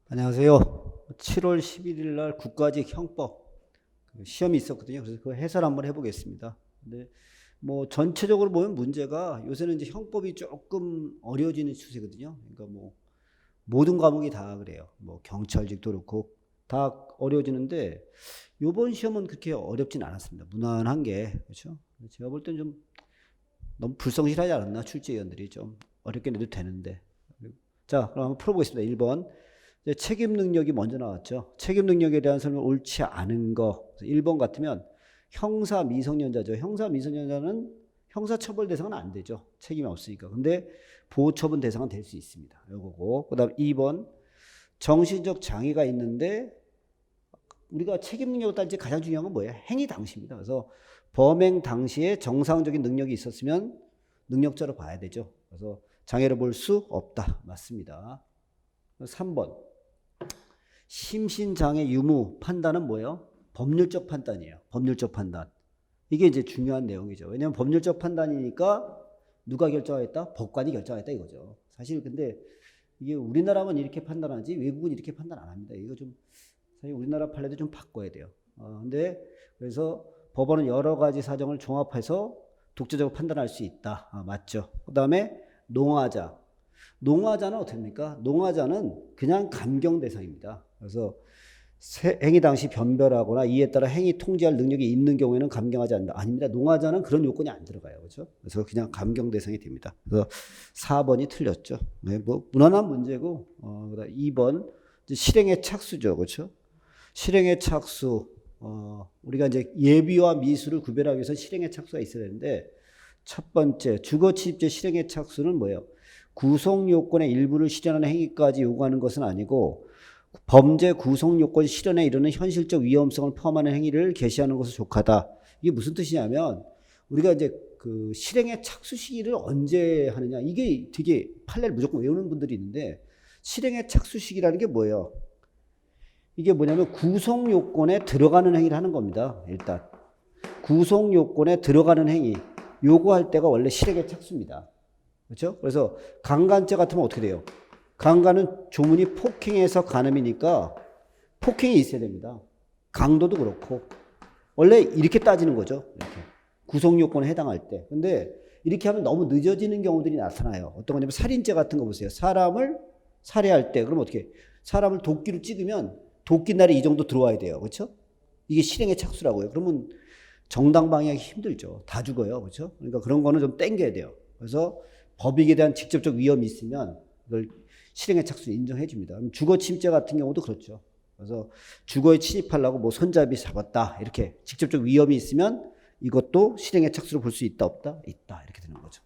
안녕하세요. 7월 11일 날 국가직 형법 시험이 있었거든요. 그래서 그 해설 한번 해보겠습니다. 근데 뭐 전체적으로 보면 문제가 요새는 이제 형법이 조금 어려워지는 추세거든요. 그러니까 뭐 모든 과목이 다 그래요. 뭐 경찰직도 그렇고 다 어려워지는데 요번 시험은 그렇게 어렵진 않았습니다. 무난한 게 그렇죠. 제가 볼 땐 좀 너무 불성실하지 않았나 출제위원들이 좀 어렵게 내도 되는데. 자, 그럼 한번 풀어보겠습니다. 1번. 책임 능력이 먼저 나왔죠. 책임 능력에 대한 설명 옳지 않은 거. 1번 같으면 형사 미성년자죠. 형사 미성년자는 형사처벌 대상은 안 되죠. 책임이 없으니까. 근데 보호처분 대상은 될 수 있습니다. 요거고. 그 다음 2번 정신적 장애가 있는데 우리가 책임 능력을 따질 때 가장 중요한 건 뭐예요? 행위 당시입니다. 그래서 범행 당시에 정상적인 능력이 있었으면 능력자로 봐야 되죠. 그래서 장애를 볼 수 없다. 맞습니다. 3번 심신장애 유무 판단은 뭐예요? 법률적 판단이에요. 법률적 판단. 이게 이제 중요한 내용이죠. 왜냐하면 법률적 판단이니까 누가 결정하겠다? 법관이 결정하겠다 이거죠. 사실 근데 이게 우리나라만 이렇게 판단하지 외국은 이렇게 판단 안 합니다. 이거 좀 사실 우리나라 판례도 좀 바꿔야 돼요. 근데 그래서 법원은 여러 가지 사정을 종합해서 독자적으로 판단할 수 있다. 맞죠. 그 다음에 농화자. 농화자는 어떻게 됩니까? 농화자는 그냥 감경 대상입니다. 그래서 행위 당시 변별하거나 이에 따라 행위 통제할 능력이 있는 경우에는 감경하지 않는다. 아닙니다. 농화자는 그런 요건이 안 들어가요. 그렇죠? 그래서 그냥 감경 대상이 됩니다. 그래서 4번이 틀렸죠. 네, 뭐 무난한 문제고. 그다음 2번 실행의 착수죠. 그렇죠? 실행의 착수. 우리가 이제 예비와 미수를 구별하기 위해서 실행의 착수가 있어야 되는데 첫 번째 주거취입제 실행의 착수는 뭐예요? 구속 요건의 일부를 실현하는 행위까지 요구하는 것은 아니고 범죄 구속 요건 실현에 이르는 현실적 위험성을 포함하는 행위를 개시하는 것을 족하다. 이게 무슨 뜻이냐면 우리가 이제 그 실행의 착수 시기를 언제 하느냐 이게 되게 판례를 무조건 외우는 분들이 있는데 실행의 착수 시기라는 게 뭐예요? 이게 뭐냐면 구속 요건에 들어가는 행위를 하는 겁니다. 일단 구속 요건에 들어가는 행위 요구할 때가 원래 실행의 착수입니다. 그렇죠? 그래서 강간죄 같으면 어떻게 돼요? 강간은 조문이 폭행에서 간음이니까 폭행이 있어야 됩니다. 강도도 그렇고 원래 이렇게 따지는 거죠. 이렇게 구속 요건에 해당할 때. 근데 이렇게 하면 너무 늦어지는 경우들이 나타나요. 어떤 거냐면 살인죄 같은 거 보세요. 사람을 살해할 때 그럼 어떻게? 사람을 도끼로 찍으면 도끼날이 이 정도 들어와야 돼요. 그렇죠? 이게 실행의 착수라고요. 그러면 정당 방해하기 힘들죠. 다 죽어요. 그렇죠? 그러니까 그런 거는 좀 땡겨야 돼요. 그래서 법익에 대한 직접적 위험이 있으면 그걸 실행의 착수 인정해 줍니다. 주거 침입죄 같은 경우도 그렇죠. 그래서 주거에 침입하려고 뭐 손잡이 잡았다 이렇게 직접적 위험이 있으면 이것도 실행의 착수로 볼 수 있다 없다? 있다 이렇게 되는 거죠.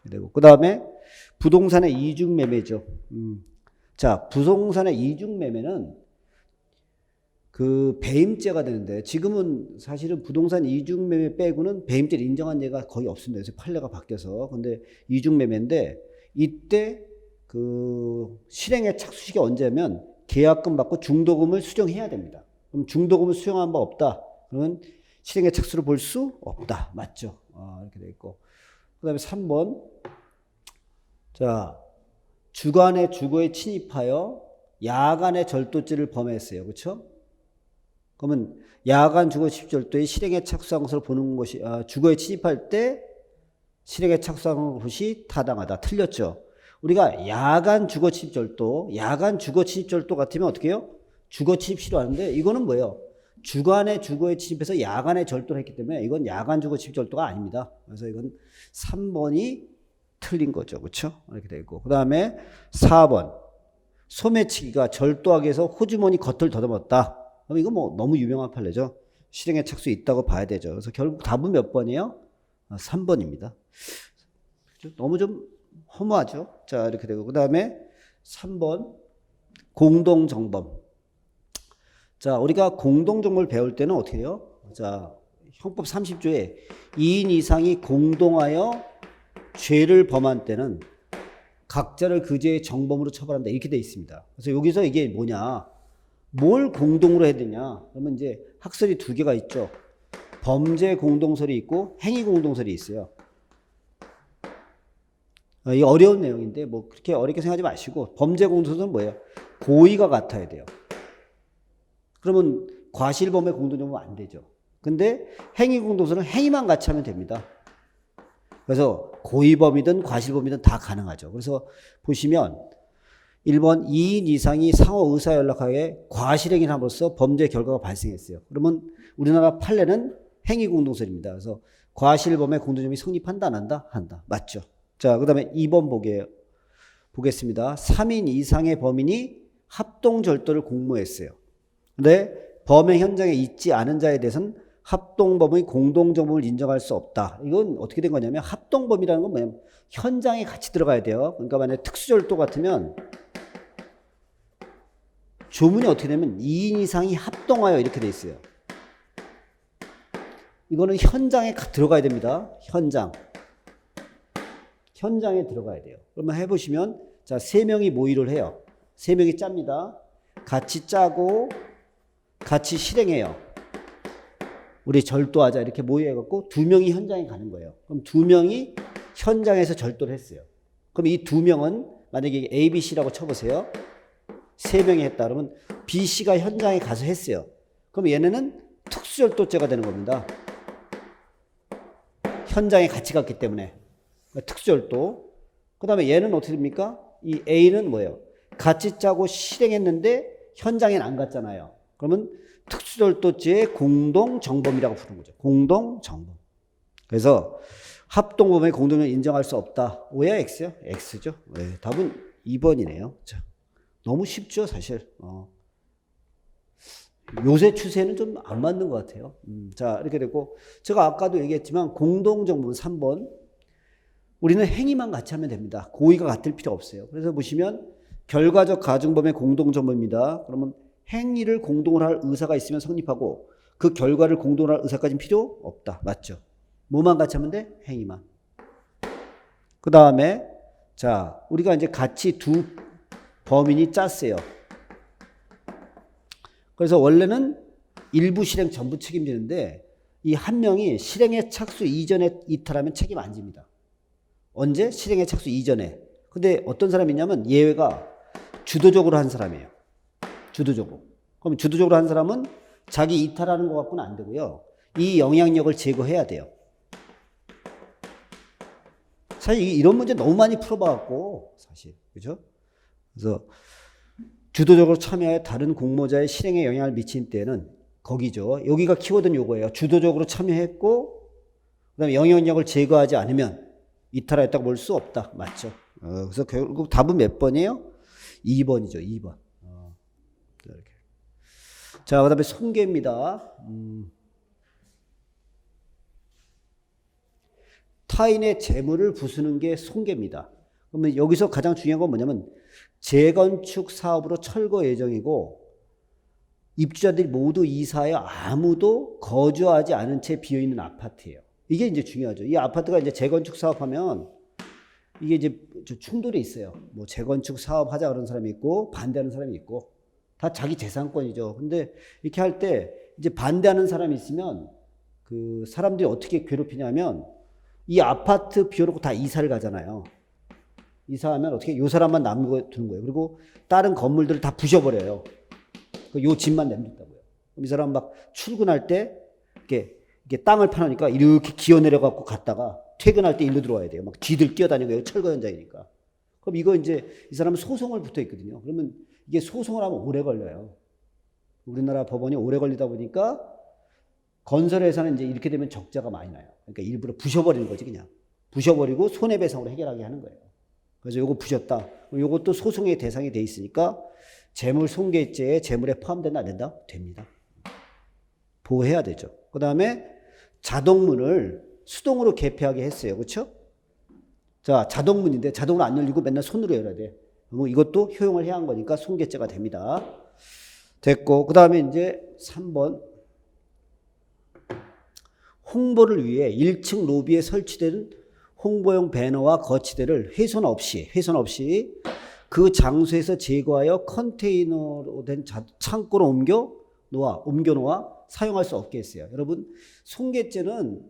그리고 그 다음에 부동산의 이중매매죠. 자, 부동산의 이중매매는 그 배임죄가 되는데 지금은 사실은 부동산 이중매매 빼고는 배임죄를 인정한 예가 거의 없습니다. 그래서 판례가 바뀌어서. 근데 이중매매인데 이때 그 실행의 착수시기 언제면 계약금 받고 중도금을 수령해야 됩니다. 그럼 중도금을 수령한 바 없다. 그러면 실행의 착수를 볼 수 없다. 맞죠? 이렇게 돼 있고. 그 다음에 3번. 자, 주간의 주거에 침입하여 야간의 절도죄를 범했어요. 그렇죠? 그러면 야간 주거 침입절도의 실행에 착수한 것을 보는 것이 주거에 침입할 때 실행에 착수한 것이 타당하다. 틀렸죠. 우리가 야간 주거 침입절도, 야간 주거 침입절도 같으면 어떻게 해요? 주거 침입 싫어하는데 이거는 뭐예요? 주간에 주거에 침입해서 야간에 절도를 했기 때문에 이건 야간 주거 침입절도가 아닙니다. 그래서 이건 3번이 틀린 거죠. 그렇죠? 이렇게 되고. 그다음에 4번. 소매치기가 절도하기 위해서 호주머니 겉을 더듬었다. 그럼 이거 뭐 너무 유명한 판례죠. 실행에 착수 있다고 봐야 되죠. 그래서 결국 답은 몇 번이에요? 3번입니다. 너무 좀 허무하죠. 자, 이렇게 되고. 그 다음에 3번 공동정범. 자, 우리가 공동정범을 배울 때는 어떻게 해요? 자, 형법 30조에 2인 이상이 공동하여 죄를 범한 때는 각자를 그 죄의 정범으로 처벌한다. 이렇게 돼 있습니다. 그래서 여기서 이게 뭐냐? 뭘 공동으로 해야 되냐? 그러면 이제 학설이 두 개가 있죠. 범죄 공동설이 있고 행위 공동설이 있어요. 이 어려운 내용인데 뭐 그렇게 어렵게 생각하지 마시고 범죄 공동설은 뭐예요? 고의가 같아야 돼요. 그러면 과실범의 공동정범은 안 되죠. 근데 행위공동서는 행위만 같이 하면 됩니다. 그래서 고의범이든 과실범이든 다 가능하죠. 그래서 보시면 1번 2인 이상이 상호 의사연락하에 과실행위를 함으로써 범죄 결과가 발생했어요. 그러면 우리나라 판례는 행위공동설입니다. 그래서 과실범의 공동정범이 성립한다 안 한다? 한다. 맞죠. 자, 그 다음에 2번 보겠습니다. 3인 이상의 범인이 합동절도를 공모했어요. 근데 범행 현장에 있지 않은 자에 대해서는 합동범의 공동정범을 인정할 수 없다. 이건 어떻게 된 거냐면 합동범이라는 건 뭐냐면 현장에 같이 들어가야 돼요. 그러니까 만약에 특수절도 같으면 조문이 어떻게 되면 2인 이상이 합동하여 이렇게 돼 있어요. 이거는 현장에 들어가야 됩니다. 현장에 들어가야 돼요. 그러면 해보시면 자 3명이 모의를 해요. 3명이 짭니다. 같이 짜고 같이 실행해요. 우리 절도하자 이렇게 모의해갖고 2명이 현장에 가는 거예요. 그럼 2명이 현장에서 절도를 했어요. 그럼 이 2명은 만약에 A, B, C라고 쳐보세요. 3명이 했다 그러면 B, C가 현장에 가서 했어요. 그럼 얘네는 특수절도죄가 되는 겁니다. 현장에 같이 갔기 때문에 특수절도. 그 다음에 얘는 어떻게 됩니까? 이 A는 뭐예요? 같이 짜고 실행했는데 현장엔 안 갔잖아요. 그러면 특수절도죄의 공동정범이라고 부르는 거죠. 공동정범. 그래서 합동범의 공동정범을 인정할 수 없다. O야 X요? X죠. 네, 답은 2번이네요. 자, 너무 쉽죠 사실. 요새 추세는 좀 안 맞는 것 같아요. 자, 이렇게 됐고 제가 아까도 얘기했지만 공동정범은 3번. 우리는 행위만 같이 하면 됩니다. 고의가 같을 필요 없어요. 그래서 보시면 결과적 가중범의 공동정범입니다. 그러면 행위를 공동으로 할 의사가 있으면 성립하고 그 결과를 공동으로 할 의사까지는 필요 없다. 맞죠? 뭐만 같이 하면 돼? 행위만. 그 다음에 자 우리가 이제 같이 두 범인이 짰어요. 그래서 원래는 일부 실행 전부 책임지는데 이 한 명이 실행의 착수 이전에 이탈하면 책임 안 집니다. 언제? 실행의 착수 이전에. 근데 어떤 사람이 있냐면 예외가 주도적으로 한 사람이에요. 주도적으로. 그럼 주도적으로 한 사람은 자기 이탈하는 것 갖고는 안 되고요. 이 영향력을 제거해야 돼요. 사실 이런 문제 너무 많이 풀어봐갖고 사실 그죠? 그래서 주도적으로 참여해 다른 공모자의 실행에 영향을 미친 때는 거기죠. 여기가 키워드는 요거예요. 주도적으로 참여했고 그다음에 영향력을 제거하지 않으면 이탈했다고 볼 수 없다. 맞죠? 그래서 결국 답은 몇 번이에요? 2번이죠. 2번. 이렇게. 자, 그 다음에 손괴입니다. 타인의 재물을 부수는 게 손괴입니다. 그러면 여기서 가장 중요한 건 뭐냐면 재건축 사업으로 철거 예정이고 입주자들이 모두 이사하여 아무도 거주하지 않은 채 비어있는 아파트예요. 이게 이제 중요하죠. 이 아파트가 이제 재건축 사업하면 이게 이제 충돌이 있어요. 뭐 재건축 사업 하자 그런 사람이 있고 반대하는 사람이 있고 다 자기 재산권이죠. 근데 이렇게 할 때 이제 반대하는 사람이 있으면 그 사람들이 어떻게 괴롭히냐면 이 아파트 비워놓고 다 이사를 가잖아요. 이사하면 어떻게 요 사람만 남겨두는 거예요. 그리고 다른 건물들을 다 부셔버려요. 요 집만 남겼다고요. 그럼 이 사람 막 출근할 때 이게 땅을 파놓으니까 이렇게 기어 내려갖고 갔다가 퇴근할 때 일로 들어와야 돼요. 막 쥐들 뛰어다니고 철거 현장이니까. 그럼 이거 이제 이 사람은 소송을 붙어 있거든요. 그러면 이게 소송을 하면 오래 걸려요. 우리나라 법원이 오래 걸리다 보니까 건설회사는 이제 이렇게 되면 적자가 많이 나요. 그러니까 일부러 부셔버리는 거지 그냥. 부셔버리고 손해배상으로 해결하게 하는 거예요. 그래서 요거 부셨다. 요것도 소송의 대상이 돼 있으니까 재물 손괴죄에 재물에 포함된다 안 된다? 됩니다. 보호해야 되죠. 그 다음에 자동문을 수동으로 개폐하게 했어요. 그렇죠? 자, 자동문인데 자동으로 안 열리고 맨날 손으로 열어야 돼. 그럼 이것도 효용을 해야 한 거니까 손괴죄가 됩니다. 됐고 그 다음에 이제 3번 홍보를 위해 1층 로비에 설치된 홍보용 배너와 거치대를 훼손 없이 그 장소에서 제거하여 컨테이너로 된 창고로 옮겨 놓아 사용할 수 없게 했어요. 여러분 손괴죄는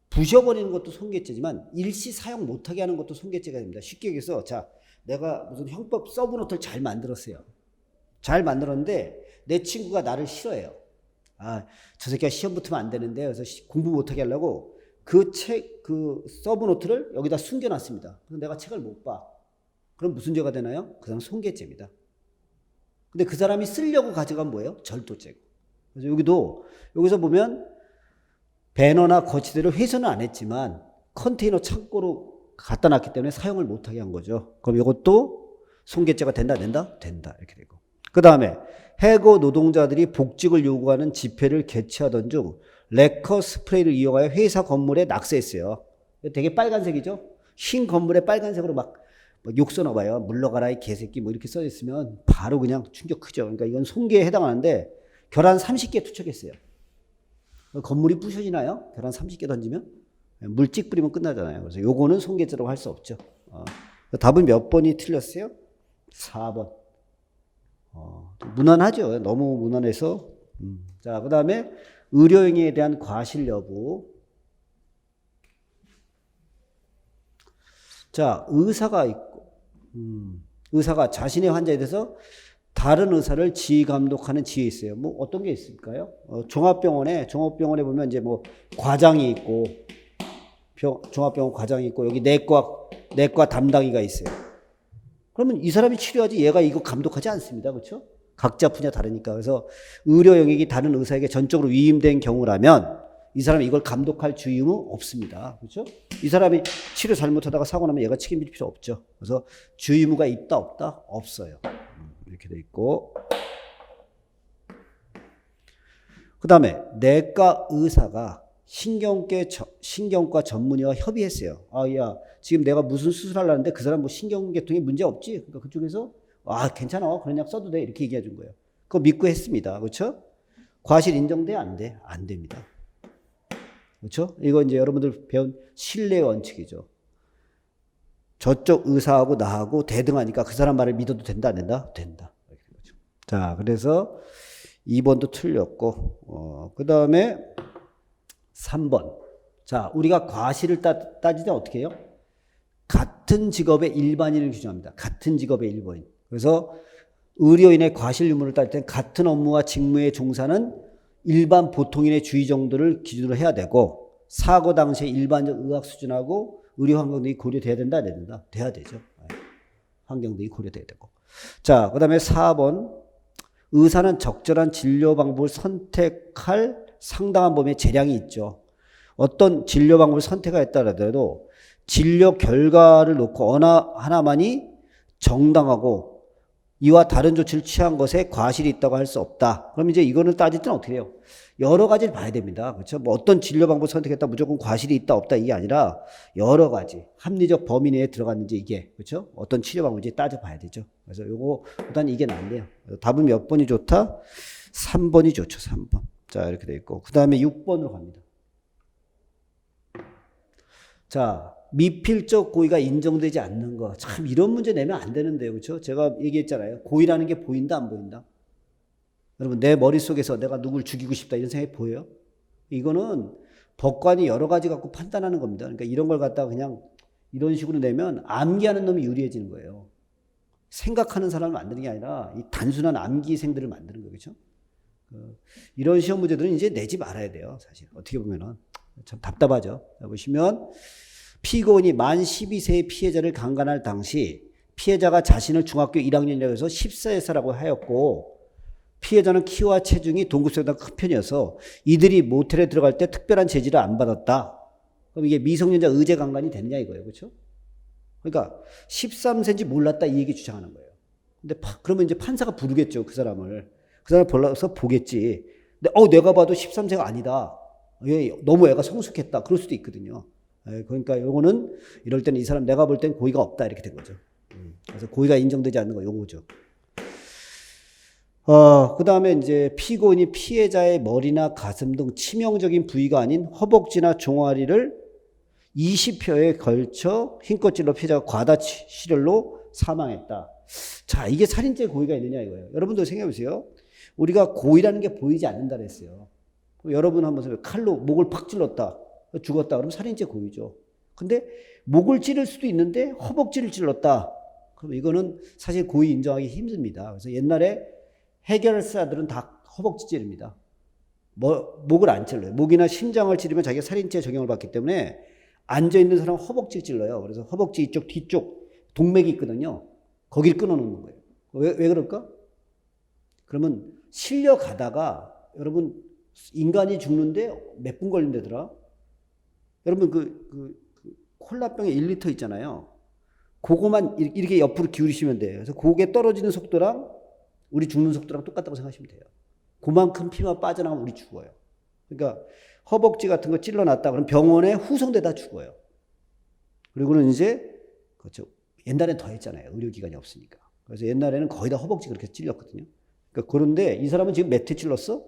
부셔버리는 것도 손괴죄지만 일시 사용 못하게 하는 것도 손괴죄가 됩니다. 쉽게 얘기해서 자 내가 무슨 형법 서브노트를 잘 만들었어요. 잘 만들었는데 내 친구가 나를 싫어해요. 아, 저 새끼가 시험 붙으면 안 되는데 그래서 공부 못하게 하려고 그 서브 노트를 여기다 숨겨놨습니다. 그래서 내가 책을 못 봐. 그럼 무슨 죄가 되나요? 그 사람 손괴죄입니다. 근데 그 사람이 쓰려고 가져간 뭐예요? 절도죄고. 그래서 여기서 보면 배너나 거치대를 훼손은 안 했지만 컨테이너 창고로 갖다 놨기 때문에 사용을 못하게 한 거죠. 그럼 이것도 손괴죄가 된다? 된다. 이렇게 되고. 그 다음에 해고 노동자들이 복직을 요구하는 집회를 개최하던 중 레커 스프레이를 이용하여 회사 건물에 낙서했어요. 되게 빨간색이죠? 흰 건물에 빨간색으로 막 욕 써나 봐요. 물러가라 이 개새끼 뭐 이렇게 써있으면 바로 그냥 충격 크죠. 그러니까 이건 손괴에 해당하는데 결한 30개 투척했어요. 건물이 부셔지나요? 결한 30개 던지면? 물찍 뿌리면 끝나잖아요. 그래서 요거는 손괴죄라고 할 수 없죠. 답은 몇 번이 틀렸어요? 4번. 무난하죠. 너무 무난해서. 자, 그 다음에 의료행위에 대한 과실 여부. 자, 의사가 있고, 의사가 자신의 환자에 대해서 다른 의사를 지휘 감독하는 지위에 있어요. 뭐 어떤 게 있을까요? 종합병원에 보면 이제 뭐 과장이 있고, 종합병원 과장이 있고, 여기 내과 담당의가 있어요. 그러면 이 사람이 치료하지 얘가 이거 감독하지 않습니다. 그렇죠? 각자 분야 다르니까. 그래서 의료 영역이 다른 의사에게 전적으로 위임된 경우라면 이 사람이 이걸 감독할 주의 의무 없습니다. 그렇죠? 이 사람이 치료 잘못하다가 사고 나면 얘가 책임질 필요 없죠. 그래서 주의 의무가 있다 없다? 없어요. 이렇게 돼 있고. 그 다음에 내과 의사가 신경과 전문의와 협의했어요. 야, 지금 내가 무슨 수술하려는데 그 사람 뭐 신경계통에 문제 없지? 그러니까 그쪽에서 괜찮아. 그런 약 써도 돼. 이렇게 얘기해 준 거예요. 그거 믿고 했습니다. 그렇죠? 과실 인정돼? 안 돼? 안 됩니다. 그렇죠? 이거 이제 여러분들 배운 신뢰 원칙이죠. 저쪽 의사하고 나하고 대등하니까 그 사람 말을 믿어도 된다, 안 된다? 된다. 자, 그래서 2번도 틀렸고, 그 다음에 3번. 자, 우리가 과실을 따지자 어떻게 해요? 같은 직업의 일반인을 규정합니다. 같은 직업의 일반인. 그래서 의료인의 과실 유무를 따질 때 같은 업무와 직무에 종사하는 일반 보통인의 주의 정도를 기준으로 해야 되고, 사고 당시의 일반적 의학 수준하고 의료 환경 등이 고려돼야 된다, 안 된다? 돼야 되죠. 환경 등이 고려돼야 되고. 자, 그 다음에 4번. 의사는 적절한 진료 방법을 선택할 상당한 범위의 재량이 있죠. 어떤 진료 방법을 선택하였다 하더라도 진료 결과를 놓고 어느 하나만이 정당하고 이와 다른 조치를 취한 것에 과실이 있다고 할 수 없다. 그럼 이제 이거는 따질 때는 어떻게 해요? 여러 가지를 봐야 됩니다. 그렇죠? 뭐 어떤 진료 방법을 선택했다 무조건 과실이 있다 없다 이게 아니라 여러 가지 합리적 범위 내에 들어갔는지 이게 그렇죠? 어떤 치료 방법인지 따져봐야 되죠. 그래서 요거 일단 이게 낫네요. 답은 몇 번이 좋다? 3번이 좋죠. 3번. 자, 이렇게 돼 있고 그 다음에 6번으로 갑니다. 자, 미필적 고의가 인정되지 않는 거. 참 이런 문제 내면 안 되는데요. 그렇죠? 제가 얘기했잖아요. 고의라는 게 보인다 안 보인다? 여러분 내 머릿속에서 내가 누굴 죽이고 싶다 이런 생각이 보여요? 이거는 법관이 여러 가지 갖고 판단하는 겁니다. 그러니까 이런 걸 갖다가 그냥 이런 식으로 내면 암기하는 놈이 유리해지는 거예요. 생각하는 사람을 만드는 게 아니라 이 단순한 암기생들을 만드는 거예요. 그렇죠? 이런 시험 문제들은 이제 내지 말아야 돼요. 사실 어떻게 보면은 참 답답하죠. 자, 보시면 피고인이 만 12세의 피해자를 강간할 당시 피해자가 자신을 중학교 1학년이라고 해서 14세라고 하였고 피해자는 키와 체중이 동급생보다 큰 편이어서 이들이 모텔에 들어갈 때 특별한 제지를 안 받았다. 그럼 이게 미성년자 의제 강간이 됐냐 이거예요. 그렇죠? 그러니까 13세인지 몰랐다 이 얘기 주장하는 거예요. 근데 그러면 이제 판사가 부르겠죠. 그 사람을 불러서 보겠지. 근데 내가 봐도 13세가 아니다. 너무 애가 성숙했다. 그럴 수도 있거든요. 그러니까 요거는 이럴 때는 이 사람 내가 볼 땐 고의가 없다 이렇게 된 거죠. 그래서 고의가 인정되지 않는 거 요거죠. 그 다음에 이제 피고인이 피해자의 머리나 가슴 등 치명적인 부위가 아닌 허벅지나 종아리를 20회에 걸쳐 힘껏 찔러 피해자가 과다출혈로 사망했다. 자, 이게 살인죄 고의가 있느냐 이거예요. 여러분들 생각해 보세요. 우리가 고의라는 게 보이지 않는다 그랬어요. 여러분 한번 생각해 칼로 목을 팍 찔렀다. 죽었다. 그러면 살인죄 고의죠. 근데 목을 찌를 수도 있는데 허벅지를 찔렀다. 그럼 이거는 사실 고의 인정하기 힘듭니다. 그래서 옛날에 해결사들은 다 허벅지 찌릅니다. 목을 안 찔러요. 목이나 심장을 찌르면 자기가 살인죄 적용을 받기 때문에 앉아있는 사람은 허벅지 찔러요. 그래서 허벅지 이쪽 뒤쪽 동맥이 있거든요. 거기를 끊어놓는 거예요. 왜 그럴까? 그러면 실려가다가 여러분 인간이 죽는데 몇 분 걸린다더라? 여러분 그 콜라병에 1리터 있잖아요. 그거만 이렇게 옆으로 기울이시면 돼요. 그래서 그게 떨어지는 속도랑 우리 죽는 속도랑 똑같다고 생각하시면 돼요. 그만큼 피만 빠져나가면 우리 죽어요. 그러니까 허벅지 같은 거 찔러놨다 그러면 병원에 후송되다 죽어요. 그리고는 이제 그렇죠. 옛날엔 더 했잖아요. 의료기관이 없으니까. 그래서 옛날에는 거의 다 허벅지 그렇게 찔렸거든요. 그러니까 그런데 이 사람은 지금 몇 회 찔렀어?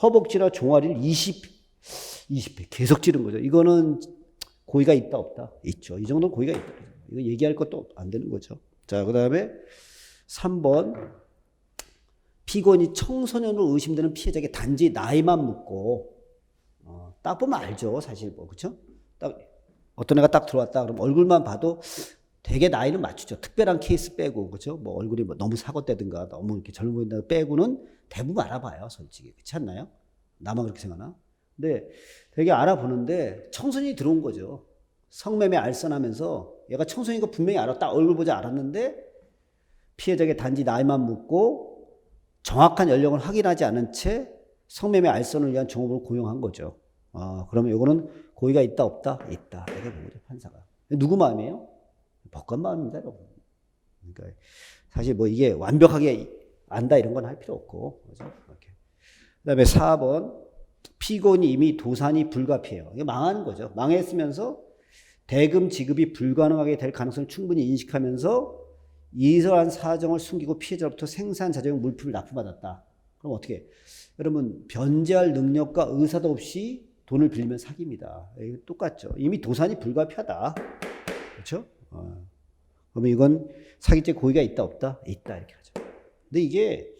허벅지나 종아리를 20회 계속 찌른 거죠. 이거는 고의가 있다 없다? 있죠. 이 정도는 고의가 있다. 이거 얘기할 것도 안 되는 거죠. 자, 그 다음에 3번. 피고인이 청소년으로 의심되는 피해자에게 단지 나이만 묻고, 딱 보면 알죠. 사실 뭐, 그쵸? 딱, 어떤 애가 딱 들어왔다. 그럼 얼굴만 봐도 되게 나이는 맞추죠. 특별한 케이스 빼고, 그쵸? 뭐 얼굴이 뭐 너무 사고되든가 너무 이렇게 젊어 보인다 빼고는 대부분 알아봐요. 솔직히. 그렇지 않나요? 나만 그렇게 생각하나? 근데 되게 알아보는데 청소년이 들어온 거죠. 성매매 알선하면서 얘가 청소년인 거 분명히 알았다. 얼굴 보자 알았는데 피해자에게 단지 나이만 묻고 정확한 연령을 확인하지 않은 채 성매매 알선을 위한 정보를 고용한 거죠. 그러면 이거는 고의가 있다 없다? 있다. 이렇게 보죠 판사가. 누구 마음이에요? 법관 마음입니다, 여러분. 그러니까 사실 뭐 이게 완벽하게 안다 이런 건 할 필요 없고. 그렇죠? 이렇게. 그다음에 4번 피고인이 이미 도산이 불가피해요. 이게 망하는 거죠. 망했으면서 대금 지급이 불가능하게 될 가능성을 충분히 인식하면서 이러한 사정을 숨기고 피해자로부터 생산 자재용 물품을 납품받았다. 그럼 어떻게 해? 여러분 변제할 능력과 의사도 없이 돈을 빌리면 사기입니다. 이거 똑같죠. 이미 도산이 불가피하다. 그렇죠? 그러면 이건 사기죄 고의가 있다 없다? 있다 이렇게 하죠. 근데 이게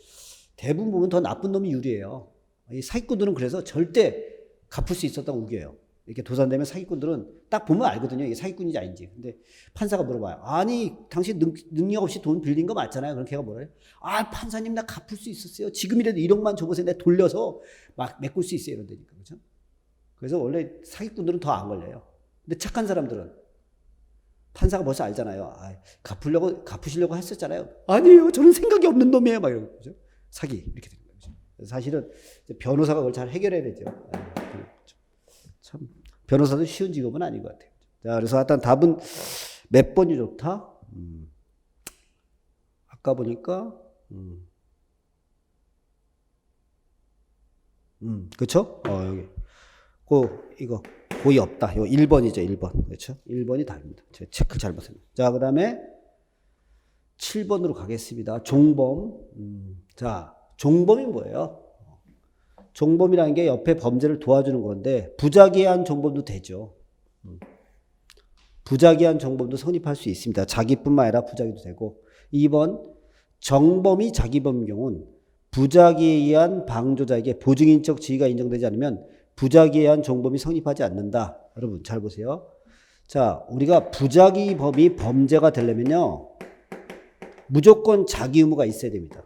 대부분 보면 더 나쁜 놈이 유리해요. 이 사기꾼들은 그래서 절대 갚을 수 있었다고 우겨요. 이렇게 도산되면 사기꾼들은 딱 보면 알거든요. 이게 사기꾼인지 아닌지. 근데 판사가 물어봐요. 아니, 당신 능력 없이 돈 빌린 거 맞잖아요. 그럼 걔가 뭐래요? 아, 판사님 나 갚을 수 있었어요. 지금이라도 1억만 줘보세요. 내가 돌려서 막 메꿀 수 있어요. 이런다니까. 그렇죠? 그래서 원래 사기꾼들은 더 안 걸려요. 근데 착한 사람들은 판사가 벌써 알잖아요. 아, 갚으시려고 했었잖아요. 아니에요. 저는 생각이 없는 놈이에요. 막 이러고. 그죠? 사기. 이렇게 되는 거죠. 사실은 변호사가 그걸 잘 해결해야 되죠. 참 변호사도 쉬운 직업은 아닌 것 같아요. 자, 그래서 하여튼 답은 몇 번이 좋다? 아까 보니까 그렇죠? 여기 이거 고의 없다. 이거 1번이죠. 1번. 그렇죠? 1번이 답입니다. 제가 체크 잘못했네요. 자, 그다음에 7번으로 가겠습니다. 종범. 자, 종범이 뭐예요? 종범이라는 게 옆에 범죄를 도와주는 건데 부작위한 종범도 되죠. 부작위한 종범도 성립할 수 있습니다. 자기뿐만 아니라 부작위도 되고. 2번 정범이 자기범인 경우는 부작위에 의한 방조자에게 보증인적 지위가 인정되지 않으면 부작위에 의한 종범이 성립하지 않는다. 여러분 잘 보세요. 자, 우리가 부작위범이 범죄가 되려면요 무조건 자기 의무가 있어야 됩니다.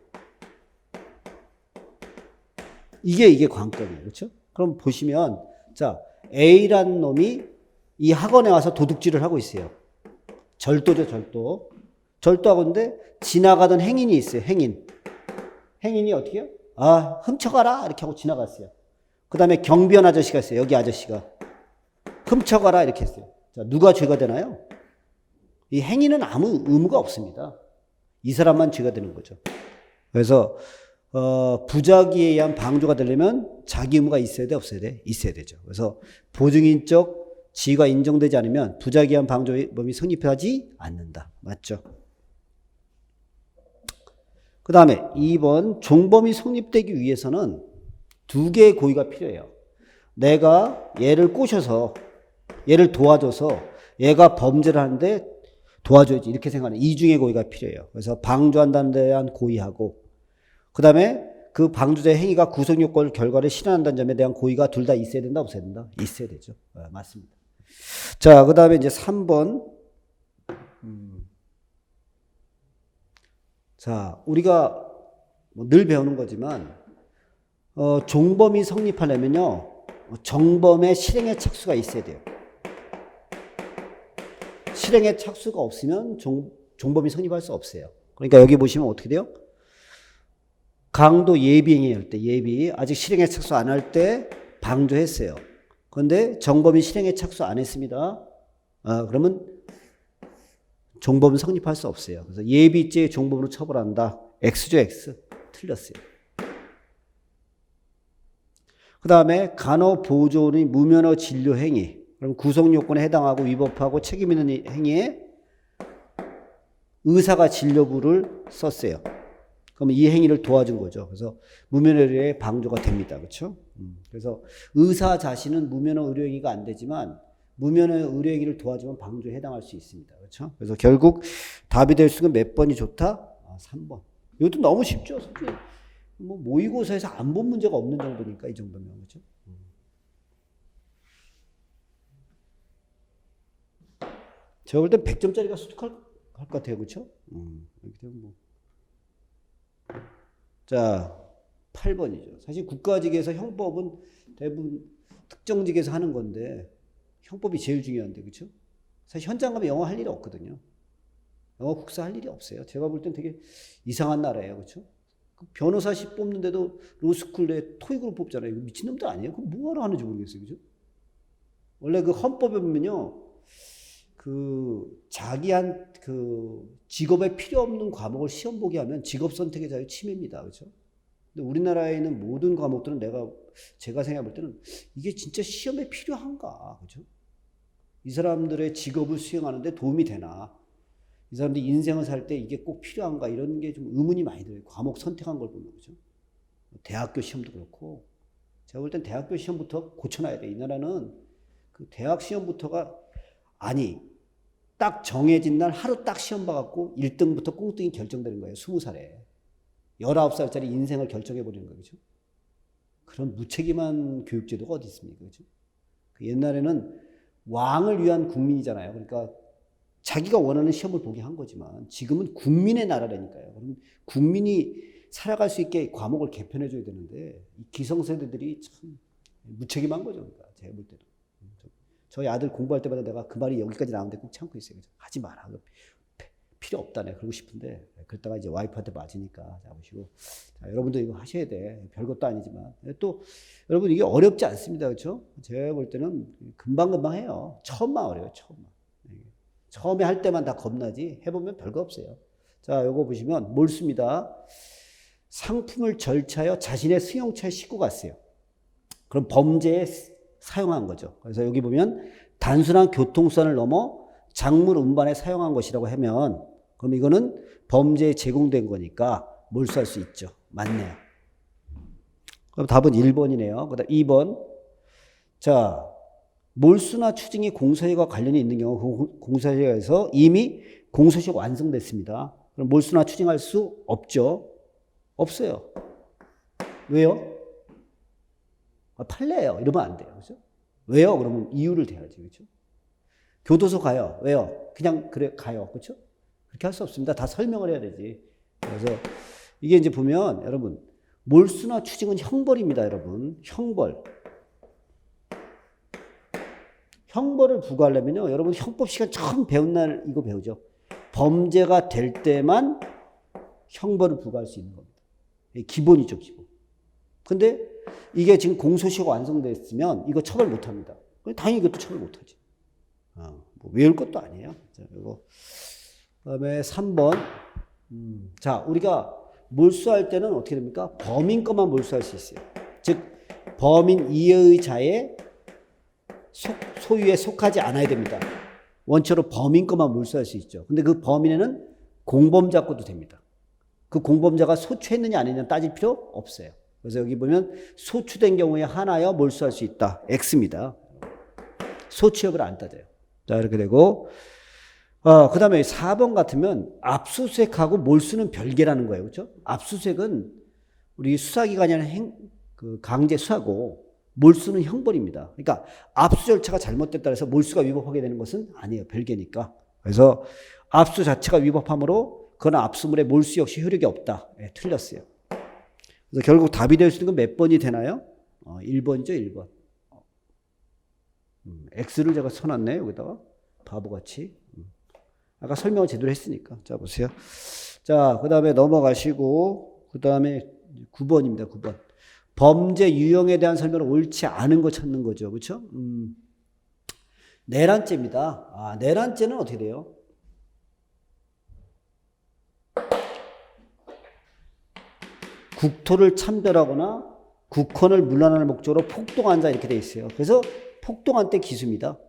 이게 관건이에요. 그렇죠? 그럼 보시면 자, A라는 놈이 이 학원에 와서 도둑질을 하고 있어요. 절도죠, 절도. 절도하고 있는데 지나가던 행인이 있어요. 행인이 어떻게 해요? 아, 훔쳐가라 이렇게 하고 지나갔어요. 그 다음에 경비원 아저씨가 있어요. 여기 아저씨가 훔쳐가라 이렇게 했어요. 자, 누가 죄가 되나요? 이 행인은 아무 의무가 없습니다. 이 사람만 죄가 되는 거죠. 그래서 부작위에 의한 방조가 되려면 자기 의무가 있어야 돼, 없어야 돼? 있어야 되죠. 그래서 보증인적 지위가 인정되지 않으면 부작위에 의한 방조범이 성립하지 않는다. 맞죠? 그 다음에 2번 종범이 성립되기 위해서는 두 개의 고의가 필요해요. 내가 얘를 꼬셔서 얘를 도와줘서 얘가 범죄를 하는데 도와줘야지 이렇게 생각하는 이중의 고의가 필요해요. 그래서 방조한다는 데 대한 고의하고 그 다음에 그 방조자의 행위가 구성요건 결과를 실현한다는 점에 대한 고의가 둘 다 있어야 된다, 없어야 된다? 있어야 되죠. 맞습니다. 자, 그 다음에 이제 3번. 자, 우리가 뭐늘 배우는 거지만 종범이 성립하려면요 정범의 실행의 착수가 있어야 돼요. 실행의 착수가 없으면 종범이 성립할 수 없어요. 그러니까 여기 보시면 어떻게 돼요? 강도 예비행위 할 때 예비 아직 실행의 착수 안 할 때 방조했어요. 그런데 정범이 실행에 착수 안 했습니다. 그러면 종범은 성립할 수 없어요. 그래서 예비죄 종범으로 처벌한다. X죠, X. 틀렸어요. 그 다음에 간호보조원의 무면허 진료 행위. 그럼 구성요건에 해당하고 위법하고 책임 있는 행위에 의사가 진료부를 썼어요. 그러면 이 행위를 도와준 거죠. 그래서 무면허 의료에 방조가 됩니다. 그렇죠? 그래서 의사 자신은 무면허 의료행위가 안 되지만 무면허 의료행위를 도와주면 방조에 해당할 수 있습니다. 그렇죠? 그래서 결국 답이 될 수는 몇 번이 좋다? 3번. 이것도 너무 쉽죠. 솔직히 뭐 모의고사에서 안 본 문제가 없는 정도니까 이 정도면 그렇죠? 제가 볼 땐 100점짜리가 수특할 것 같아요. 그렇죠? 이렇게 되면 뭐. 자, 8번이죠. 사실 국가직에서 형법은 대부분 특정직에서 하는 건데 형법이 제일 중요한데 그렇죠? 사실 현장 가면 영어 할 일이 없거든요. 영어 국사 할 일이 없어요. 제가 볼 땐 되게 이상한 나라예요. 그렇죠? 변호사시 뽑는데도 로스쿨에 토익으로 뽑잖아요. 이거 미친놈들 아니에요? 그거 뭐하러 하는지 모르겠어요. 그죠? 원래 그 헌법에 보면요. 자기한 직업에 필요 없는 과목을 시험 보게 하면 직업 선택의 자유 침해입니다. 그죠? 근데 우리나라에 있는 모든 과목들은 제가 생각해 볼 때는 이게 진짜 시험에 필요한가? 그죠? 이 사람들의 직업을 수행하는데 도움이 되나? 이 사람들이 인생을 살 때 이게 꼭 필요한가? 이런 게 좀 의문이 많이 들어요. 과목 선택한 걸 보면. 그죠? 대학교 시험도 그렇고. 제가 볼 땐 대학교 시험부터 고쳐놔야 돼. 이 나라는 그 대학 시험부터가 딱 정해진 날 하루 딱 시험 봐갖고 1등부터 꽁등이 결정되는 거예요. 20살에. 19살짜리 인생을 결정해버리는 거예요. 그죠? 그런 무책임한 교육제도가 어디 있습니까? 그죠? 옛날에는 왕을 위한 국민이잖아요. 그러니까 자기가 원하는 시험을 보게 한 거지만 지금은 국민의 나라라니까요. 그럼 국민이 살아갈 수 있게 과목을 개편해줘야 되는데 이 기성세대들이 참 무책임한 거죠. 그러니까 제가 볼 때는. 저희 아들 공부할 때마다 내가 그 말이 여기까지 나오는데 꼭 참고 있어요. 하지 마라. 필요 없다. 내가 그러고 싶은데 그랬다가 이제 와이프한테 맞으니까 잡으시고 자, 여러분도 이거 하셔야 돼. 별것도 아니지만 또 여러분 이게 어렵지 않습니다. 그렇죠? 제가 볼 때는 금방금방 해요. 처음만 어려워요. 처음에 할 때만 다 겁나지 해보면 별거 없어요. 자, 요거 보시면 몰수입니다. 상품을 절차하여 자신의 승용차에 싣고 갔어요. 그럼 범죄에 사용한 거죠. 그래서 여기 보면 단순한 교통수단을 넘어 작물 운반에 사용한 것이라고 하면 그럼 이거는 범죄에 제공된 거니까 몰수할 수 있죠. 맞네요. 그럼 답은 1번이네요. 그 다음 2번. 자, 몰수나 추징이 공소시효과 관련이 있는 경우 공소시효에서 이미 공소시효가 완성됐습니다. 그럼 몰수나 추징할 수 없죠. 없어요. 왜요? 판례예요. 이러면 안 돼요. 그렇죠? 왜요? 그러면 이유를 대야지. 그렇죠? 교도소 가요. 왜요? 그냥 그래 가요. 그렇죠? 그렇게 할 수 없습니다. 다 설명을 해야 되지. 그래서 이게 이제 보면 여러분 몰수나 추징은 형벌입니다. 여러분 형벌. 형벌을 부과하려면요. 여러분 형법 시간 처음 배운 날 이거 배우죠. 범죄가 될 때만 형벌을 부과할 수 있는 겁니다. 기본이죠. 기본. 근데 이게 지금 공소시효가 완성됐으면 이거 처벌 못합니다. 당연히 이것도 처벌 못하지. 뭐 외울 것도 아니에요. 자, 이거. 그다음에 3번. 자, 우리가 몰수할 때는 어떻게 됩니까? 범인 것만 몰수할 수 있어요. 즉 범인 이해의 자의 소유에 속하지 않아야 됩니다. 원칙으로 범인 것만 몰수할 수 있죠. 근데 그 범인에는 공범자 것도 됩니다. 그 공범자가 소추했느냐 아니냐 따질 필요 없어요. 그래서 여기 보면 소추된 경우에 하나여 몰수할 수 있다. X입니다. 소추협을 안 따져요. 자, 이렇게 되고, 그 다음에 4번 같으면 압수수색하고 몰수는 별개라는 거예요. 그렇죠? 압수수색은 우리 수사기관이 아니라 강제 수사고, 몰수는 형벌입니다. 그러니까 압수 절차가 잘못됐다 해서 몰수가 위법하게 되는 것은 아니에요. 별개니까. 그래서 압수 자체가 위법하므로 그건 압수물의 몰수 역시 효력이 없다. 네, 틀렸어요. 그래서 결국 답이 될 수 있는 건 몇 번이 되나요? 1번이죠, 1번. X를 제가 써놨네, 여기다가. 바보같이. 아까 설명을 제대로 했으니까. 자, 보세요. 자, 그 다음에 넘어가시고, 그 다음에 9번입니다, 9번. 범죄 유형에 대한 설명을 옳지 않은 거 찾는 거죠. 그렇죠? 내란죄입니다. 내란죄는 어떻게 돼요? 국토를 참별하거나 국헌을 문란할 목적으로 폭동한 자 이렇게 돼 있어요. 그래서 폭동한 때 기수입니다.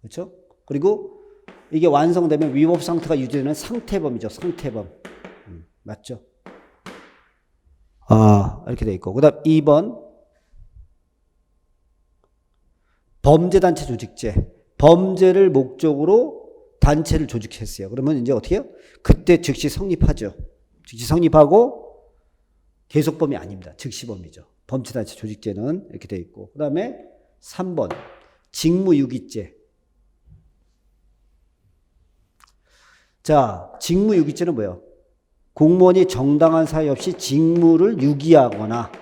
그렇죠? 그리고 이게 완성되면 위법 상태가 유지되는 상태범이죠. 상태범. 맞죠? 이렇게 돼 있고. 그 다음 2번. 범죄단체 조직죄. 범죄를 목적으로 단체를 조직했어요. 그러면 이제 어떻게 해요? 그때 즉시 성립하죠. 즉시 성립하고 계속범이 아닙니다. 즉시범이죠. 범죄단체 조직죄는 이렇게 돼 있고. 그 다음에 3번. 직무유기죄. 자, 직무유기죄는 뭐예요? 공무원이 정당한 사유 없이 직무를 유기하거나,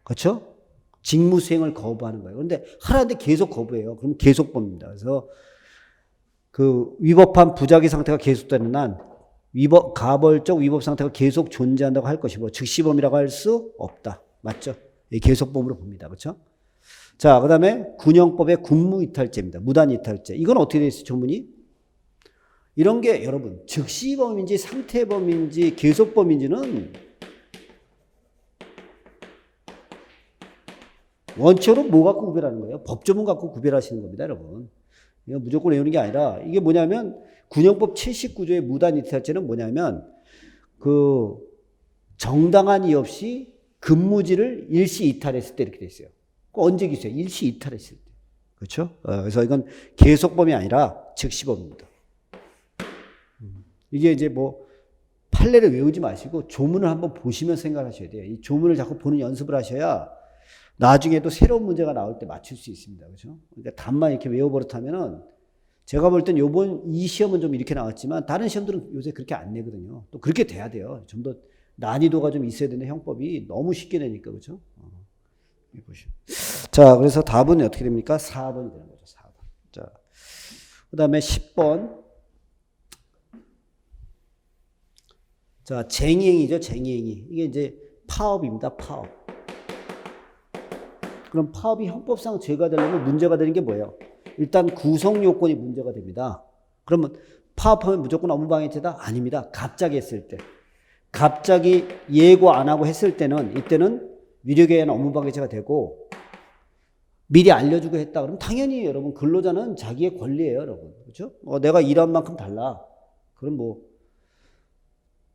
그렇죠? 직무 수행을 거부하는 거예요. 그런데 하라는데 계속 거부해요. 그럼 계속범입니다. 그래서 그 위법한 부작위 상태가 계속되는 한 가벌적 위법 상태가 계속 존재한다고 할 것이고 즉시범이라고 할 수 없다. 맞죠? 계속범으로 봅니다. 그렇죠? 자, 그 다음에 군형법의 군무이탈죄입니다. 무단이탈죄. 이건 어떻게 되어 있어요? 조문이? 이런 게 여러분 즉시범인지 상태범인지 계속범인지는 원칙으로 뭐 갖고 구별하는 거예요? 법조문 갖고 구별하시는 겁니다, 여러분. 이거 무조건 외우는 게 아니라 이게 뭐냐면 군형법 79조의 무단이탈죄는 뭐냐면 그 정당한 이유 없이 근무지를 일시 이탈했을 때 이렇게 돼 있어요. 언제 기수예요? 일시 이탈했을 때. 그렇죠? 그래서 이건 계속범이 아니라 즉시범입니다. 이게 이제 뭐 판례를 외우지 마시고 조문을 한번 보시면 생각하셔야 돼요. 이 조문을 자꾸 보는 연습을 하셔야 나중에도 새로운 문제가 나올 때 맞출 수 있습니다. 그렇죠? 그러니까 답만 이렇게 외워버릇하면은 제가 볼 땐 요번 이 시험은 좀 이렇게 나왔지만 다른 시험들은 요새 그렇게 안 내거든요. 또 그렇게 돼야 돼요. 좀 더 난이도가 좀 있어야 되는 형법이 너무 쉽게 내니까. 그렇죠? 자, 그래서 답은 어떻게 됩니까? 4번이 되는 거죠. 4번. 자, 그 다음에 10번. 자, 쟁의행위죠. 쟁의행위. 이게 이제 파업입니다. 파업. 그럼 파업이 형법상 죄가 되려면 문제가 되는 게 뭐예요? 일단 구성 요건이 문제가 됩니다. 그러면 파업하면 무조건 업무방해죄다? 아닙니다. 갑자기 했을 때. 갑자기 예고 안 하고 했을 때는 이때는 위력에 의한 업무방해죄가 되고 미리 알려주고 했다. 그럼 당연히 여러분 근로자는 자기의 권리예요. 여러분. 그렇죠? 내가 일한 만큼 달라. 그럼 뭐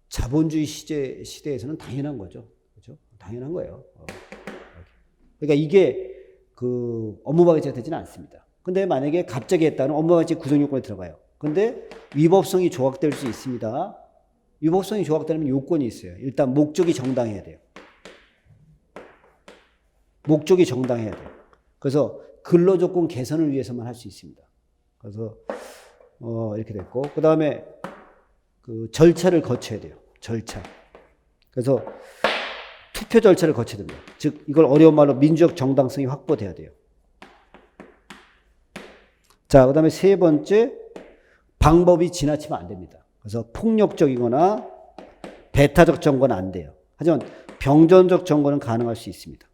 자본주의 시대에서는 당연한 거죠. 그렇죠? 당연한 거예요. 그러니까 이게 그 업무방해죄가 되지는 않습니다. 근데 만약에 갑자기 했다는 업무방해죄 구성요건에 들어가요. 근데 위법성이 조각될 수 있습니다. 위법성이 조각되면 요건이 있어요. 일단 목적이 정당해야 돼요. 목적이 정당해야 돼요. 그래서 근로조건 개선을 위해서만 할 수 있습니다. 그래서 이렇게 됐고 그 다음에 그 절차를 거쳐야 돼요. 절차. 그래서 투표 절차를 거쳐야 됩니다. 즉 이걸 어려운 말로 민주적 정당성이 확보돼야 돼요. 자, 그 다음에 세 번째, 방법이 지나치면 안 됩니다. 그래서 폭력적이거나 배타적 정거는 안 돼요. 하지만 병전적 정거는 가능할 수 있습니다.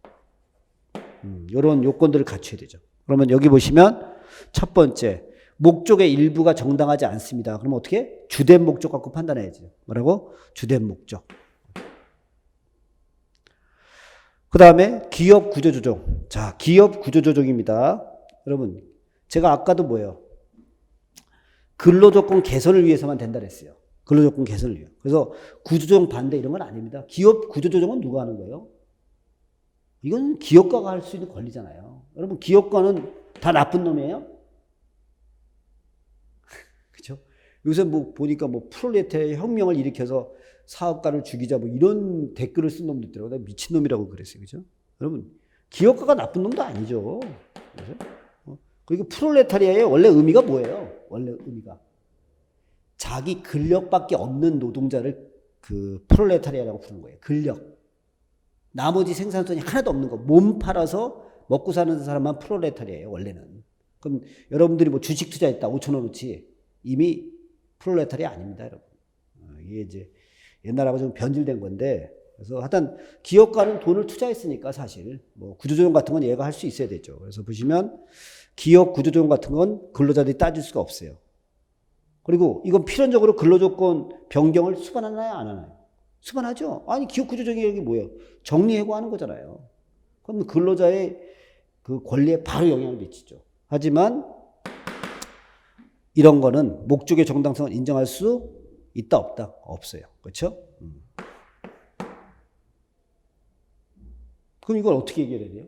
이런 요건들을 갖춰야 되죠. 그러면 여기 보시면 첫 번째, 목적의 일부가 정당하지 않습니다. 그러면 어떻게? 주된 목적 갖고 판단해야죠. 뭐라고? 주된 목적. 그 다음에 기업 구조조정. 자, 기업 구조조정입니다. 여러분, 제가 아까도 뭐예요? 근로조건 개선을 위해서만 된다 그랬어요. 근로조건 개선을 위해. 그래서 구조조정 반대 이런 건 아닙니다. 기업 구조조정은 누가 하는 거예요? 이건 기업가가 할 수 있는 권리잖아요. 여러분, 기업가는 다 나쁜 놈이에요? 그죠? 요새 뭐 보니까 뭐 프롤레타리아 혁명을 일으켜서 사업가를 죽이자 뭐 이런 댓글을 쓴 놈도 있더라고요. 내가 미친놈이라고 그랬어요. 그죠? 여러분, 기업가가 나쁜 놈도 아니죠. 그죠? 그리고 프롤레타리아의 원래 의미가 뭐예요? 원래 의미가. 자기 근력밖에 없는 노동자를 그 프롤레타리아라고 부르는 거예요. 근력. 나머지 생산성이 하나도 없는 거. 몸 팔아서 먹고 사는 사람만 프롤레타리아예요, 원래는. 그럼 여러분들이 뭐 주식 투자했다, 5천 원어치. 이미 프롤레타리아 아닙니다, 여러분. 이게 이제 옛날하고 좀 변질된 건데, 그래서 하여튼 기업가는 돈을 투자했으니까 사실 뭐 구조조정 같은 건 얘가 할 수 있어야 되죠. 그래서 보시면 기업 구조조정 같은 건 근로자들이 따질 수가 없어요. 그리고 이건 필연적으로 근로조건 변경을 수반하나요, 안 하나요? 수반하죠. 아니 기업 구조조정이 뭐예요? 정리해고하는 거잖아요. 그럼 근로자의 그 권리에 바로 영향을 미치죠. 하지만 이런 거는 목적의 정당성을 인정할 수 있다 없다? 없어요. 그렇죠? 그럼 이걸 어떻게 해결해야 돼요?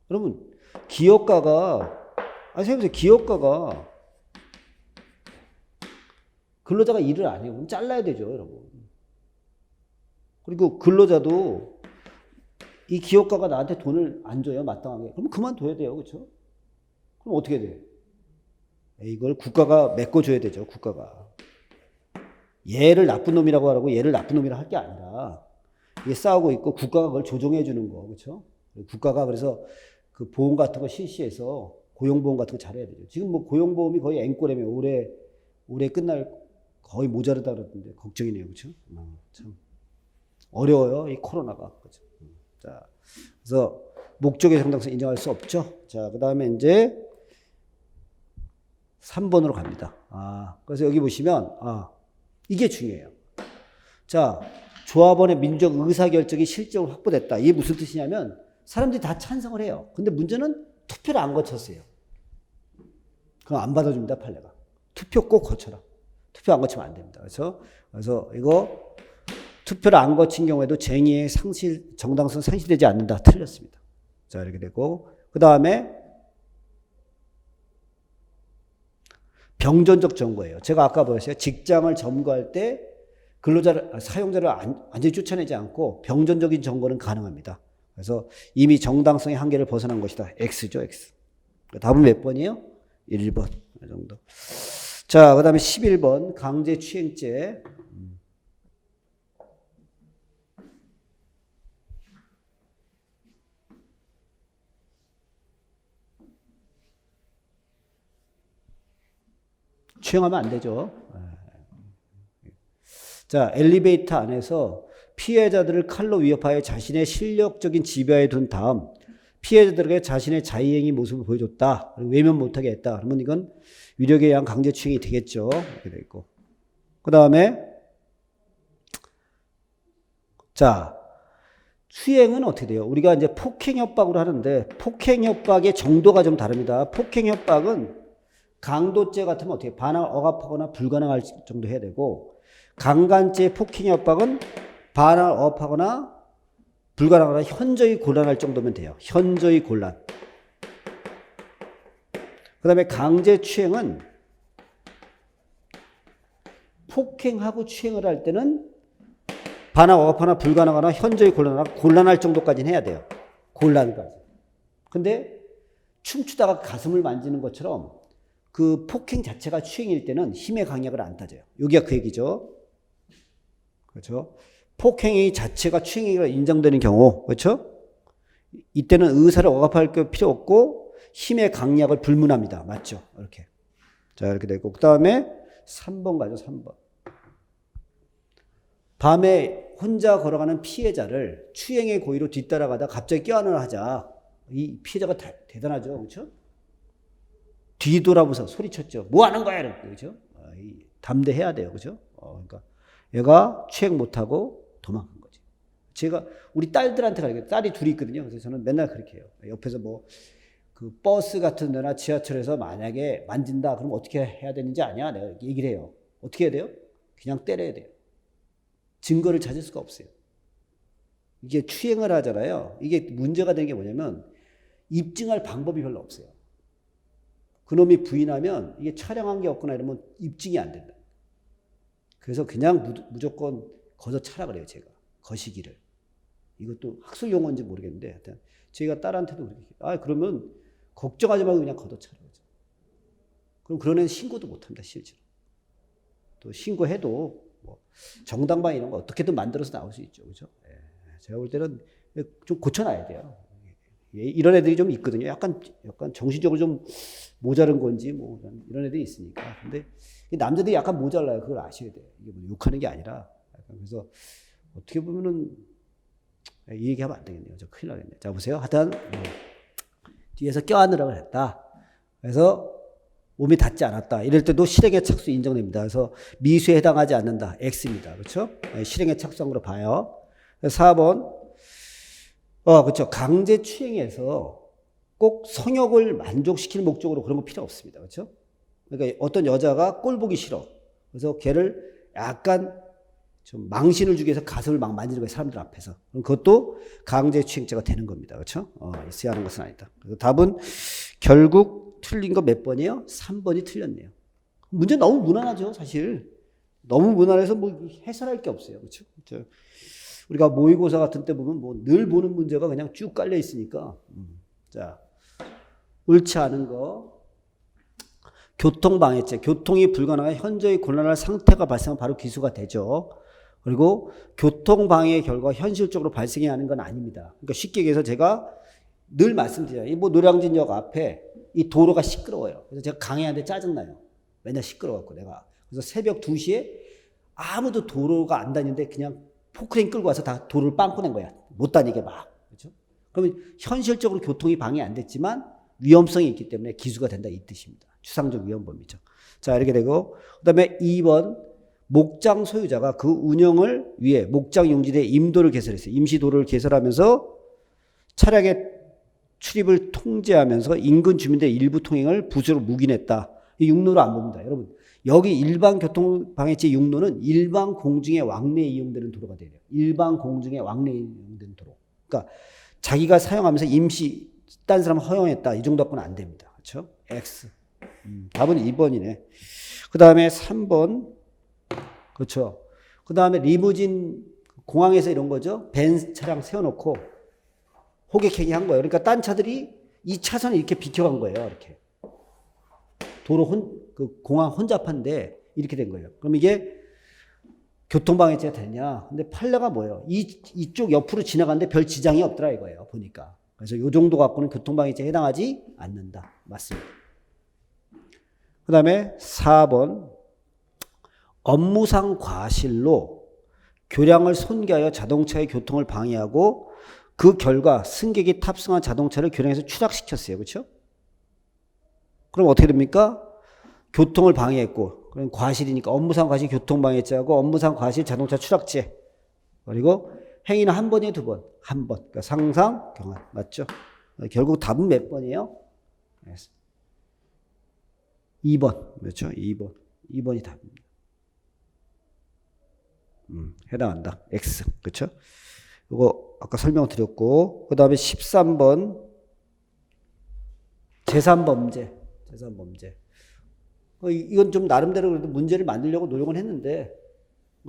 여러분 기업가가 생각해보세요. 기업가가 근로자가 일을 안 해요. 그럼 잘라야 되죠, 여러분. 그리고 근로자도 이 기업가가 나한테 돈을 안 줘요, 마땅하게. 그럼 그만둬야 돼요, 그렇죠? 그럼 어떻게 돼요? 이걸 국가가 메꿔줘야 되죠, 국가가. 얘를 나쁜 놈이라고 하라고 얘를 나쁜 놈이라 할 게 아니라 이게 싸우고 있고 국가가 그걸 조정해 주는 거, 그렇죠? 국가가 그래서 그 보험 같은 거 실시해서 고용보험 같은 거 잘해야 되죠. 지금 뭐 고용보험이 거의 앵꼬라며 올해 끝날 거의 모자르다 그러던데 걱정이네요, 그렇죠? 참 어려워요, 이 코로나가. 그렇죠? 자, 그래서 목적의 정당성 인정할 수 없죠. 자, 그 다음에 이제 3번으로 갑니다. 그래서 여기 보시면 이게 중요해요. 자, 조합원의 민족 의사결정이 실적으로 확보됐다. 이게 무슨 뜻이냐면 사람들이 다 찬성을 해요. 근데 문제는 투표를 안 거쳤어요. 그럼 안 받아줍니다, 판례가. 투표 꼭 거쳐라. 투표 안 거치면 안 됩니다. 그래서 이거 투표를 안 거친 경우에도 쟁의의 정당성 상실되지 않는다. 틀렸습니다. 자, 이렇게 되고 그 다음에 병존적 점거예요. 제가 아까 보였어요. 직장을 점거할 때 사용자를 완전히 쫓아내지 않고 병존적인 점거는 가능합니다. 그래서 이미 정당성의 한계를 벗어난 것이다. X죠, X. 답은 몇 번이에요? 1번. 이 정도. 자, 그 다음에 11번. 강제추행죄. 추행하면 안 되죠. 자, 엘리베이터 안에서 피해자들을 칼로 위협하여 자신의 실력적인 지배하에 둔 다음 피해자들에게 자신의 자의행위 모습을 보여줬다. 외면 못하게 했다. 그러면 이건 위력에 의한 강제추행이 되겠죠. 이렇게 돼 있고. 그 다음에 자, 추행은 어떻게 돼요? 우리가 이제 폭행협박으로 하는데 폭행협박의 정도가 좀 다릅니다. 폭행협박은 강도죄 같으면 어떻게 반항을 억압하거나 불가능할 정도 해야 되고 강간죄 폭행협박은 반항을 억압하거나 불가능하거나 현저히 곤란할 정도면 돼요. 현저히 곤란. 그 다음에 강제추행은 폭행하고 추행을 할 때는 반항 억압하거나 불가능하거나 현저히 곤란할 정도까지는 해야 돼요. 곤란까지. 근데 춤추다가 가슴을 만지는 것처럼 그 폭행 자체가 추행일 때는 힘의 강약을 안 따져요. 여기가 그 얘기죠. 그렇죠? 폭행이 자체가 추행이라 인정되는 경우, 그렇죠? 이때는 의사를 억압할 필요 없고 힘의 강약을 불문합니다. 맞죠? 이렇게. 자, 이렇게 되고 그 다음에 3번 가죠. 3번. 밤에 혼자 걸어가는 피해자를 추행의 고의로 뒤따라가다 갑자기 껴안으려 하자. 이 피해자가 대단하죠. 그렇죠? 뒤돌아보면서 소리쳤죠. 뭐 하는 거야? 이렇게. 그렇죠? 담대해야 돼요. 그렇죠? 그러니까 얘가 추행 못하고 도망간 거지. 제가 우리 딸들한테 가르쳐요. 딸이 둘이 있거든요. 그래서 저는 맨날 그렇게 해요. 옆에서 뭐 그 버스 같은 데나 지하철에서 만약에 만진다. 그럼 어떻게 해야 되는지 아냐? 내가 얘기를 해요. 어떻게 해야 돼요? 그냥 때려야 돼요. 증거를 찾을 수가 없어요. 이게 추행을 하잖아요. 이게 문제가 되는 게 뭐냐면 입증할 방법이 별로 없어요. 그놈이 부인하면 이게 촬영한 게 없거나 이러면 입증이 안 된다. 그래서 그냥 무조건 거저 차라 그래요, 제가. 거시기를. 이것도 학술 용어인지 모르겠는데 하여튼 제가 딸한테도 그렇게 그러면 걱정하지 말고 그냥 걷어 차라. 그럼 그런 애는 신고도 못 합니다, 실제로. 또 신고해도 뭐 정당방 이런 거 어떻게든 만들어서 나올 수 있죠. 그죠? 예. 제가 볼 때는 좀 고쳐놔야 돼요. 예, 이런 애들이 좀 있거든요. 약간 정신적으로 좀 모자른 건지 뭐 이런 애들이 있으니까. 근데 남자들이 약간 모자라요. 그걸 아셔야 돼요. 이게 뭐 욕하는 게 아니라. 그래서 어떻게 보면은 이 얘기하면 안 되겠네요. 저 큰일 나겠네요. 자, 보세요. 하여튼 뒤에서 껴안으라고 했다. 그래서 몸이 닿지 않았다. 이럴 때도 실행의 착수 인정됩니다. 그래서 미수에 해당하지 않는다. X입니다. 그렇죠? 실행의 착수로 봐요. 4번. 그렇죠. 강제추행에서 꼭 성욕을 만족시킬 목적으로 그런 거 필요 없습니다. 그렇죠? 그러니까 어떤 여자가 꼴 보기 싫어. 그래서 걔를 약간 좀 망신을 주기 위해서 가슴을 막 만지는 거예요. 사람들 앞에서. 그럼 그것도 강제추행죄가 되는 겁니다. 그렇죠? 있어야 하는 것은 아니다. 그래서 답은 결국 틀린 거 몇 번이에요? 3번이 틀렸네요. 문제 너무 무난하죠, 사실. 너무 무난해서 뭐 해설할 게 없어요. 그렇죠? 우리가 모의고사 같은 때 보면 뭐 늘 보는 문제가 그냥 쭉 깔려 있으니까. 자, 옳지 않은 거. 교통방해죄. 교통이 불가능한 현저히 곤란한 상태가 발생하면 바로 기소가 되죠. 그리고 교통방해의 결과 현실적으로 발생해야 하는 건 아닙니다. 그러니까 쉽게 얘기해서 제가 늘 말씀드려요. 뭐 노량진역 앞에 이 도로가 시끄러워요. 그래서 제가 강혜한테 짜증나요. 맨날 시끄러워갖고 내가. 그래서 새벽 2시에 아무도 도로가 안 다니는데 그냥 포크레인 끌고 와서 다 도로를 빵꾸 낸 거야. 못 다니게 막. 그렇죠? 그러면 현실적으로 교통이 방해 안 됐지만 위험성이 있기 때문에 기소가 된다 이 뜻입니다. 추상적 위험범위죠. 자, 이렇게 되고 그다음에 2번 목장 소유자가 그 운영을 위해 목장 용지대 임도를 개설했어요. 임시도로를 개설하면서 차량의 출입을 통제하면서 인근 주민들의 일부 통행을 부수로 묵인했다. 이 육로로 안 봅니다. 여러분 여기 일반 교통방해죄 육로는 일반 공중에 왕래에 이용되는 도로가 돼요. 일반 공중에 왕래에 이용되는 도로. 그러니까 자기가 사용하면서 임시 딴 사람 허용했다. 이 정도 갖고는 안 됩니다. 그렇죠? X. 답은 2번이네. 그 다음에 3번. 그렇죠. 그 다음에 리무진 공항에서 이런 거죠. 벤 차량 세워놓고 호객행위 한 거예요. 그러니까 딴 차들이 이 차선을 이렇게 비켜간 거예요. 이렇게. 도로 그 공항 혼잡한데 이렇게 된 거예요. 그럼 이게 교통방해죄가 되냐? 근데 판례가 뭐예요? 이쪽 옆으로 지나가는데 별 지장이 없더라 이거예요. 보니까. 그래서 이 정도 갖고는 교통방해죄에 해당하지 않는다. 맞습니다. 그 다음에 4번. 업무상 과실로 교량을 손괴하여 자동차의 교통을 방해하고 그 결과 승객이 탑승한 자동차를 교량에서 추락시켰어요. 그렇죠? 그럼 어떻게 됩니까? 교통을 방해했고, 그럼 과실이니까 업무상 과실 교통방해죄하고 업무상 과실 자동차 추락죄. 그리고 행위는 한 번이에요, 두 번? 한 번. 그러니까 상상, 경한. 맞죠? 결국 답은 몇 번이에요? 2번. 그렇죠? 2번. 2번이 답입니다. 해당한다. X. 그렇죠? 이거 아까 설명 드렸고, 그 다음에 13번. 재산범죄. 재산범죄. 이건 좀 나름대로 그래도 문제를 만들려고 노력은 했는데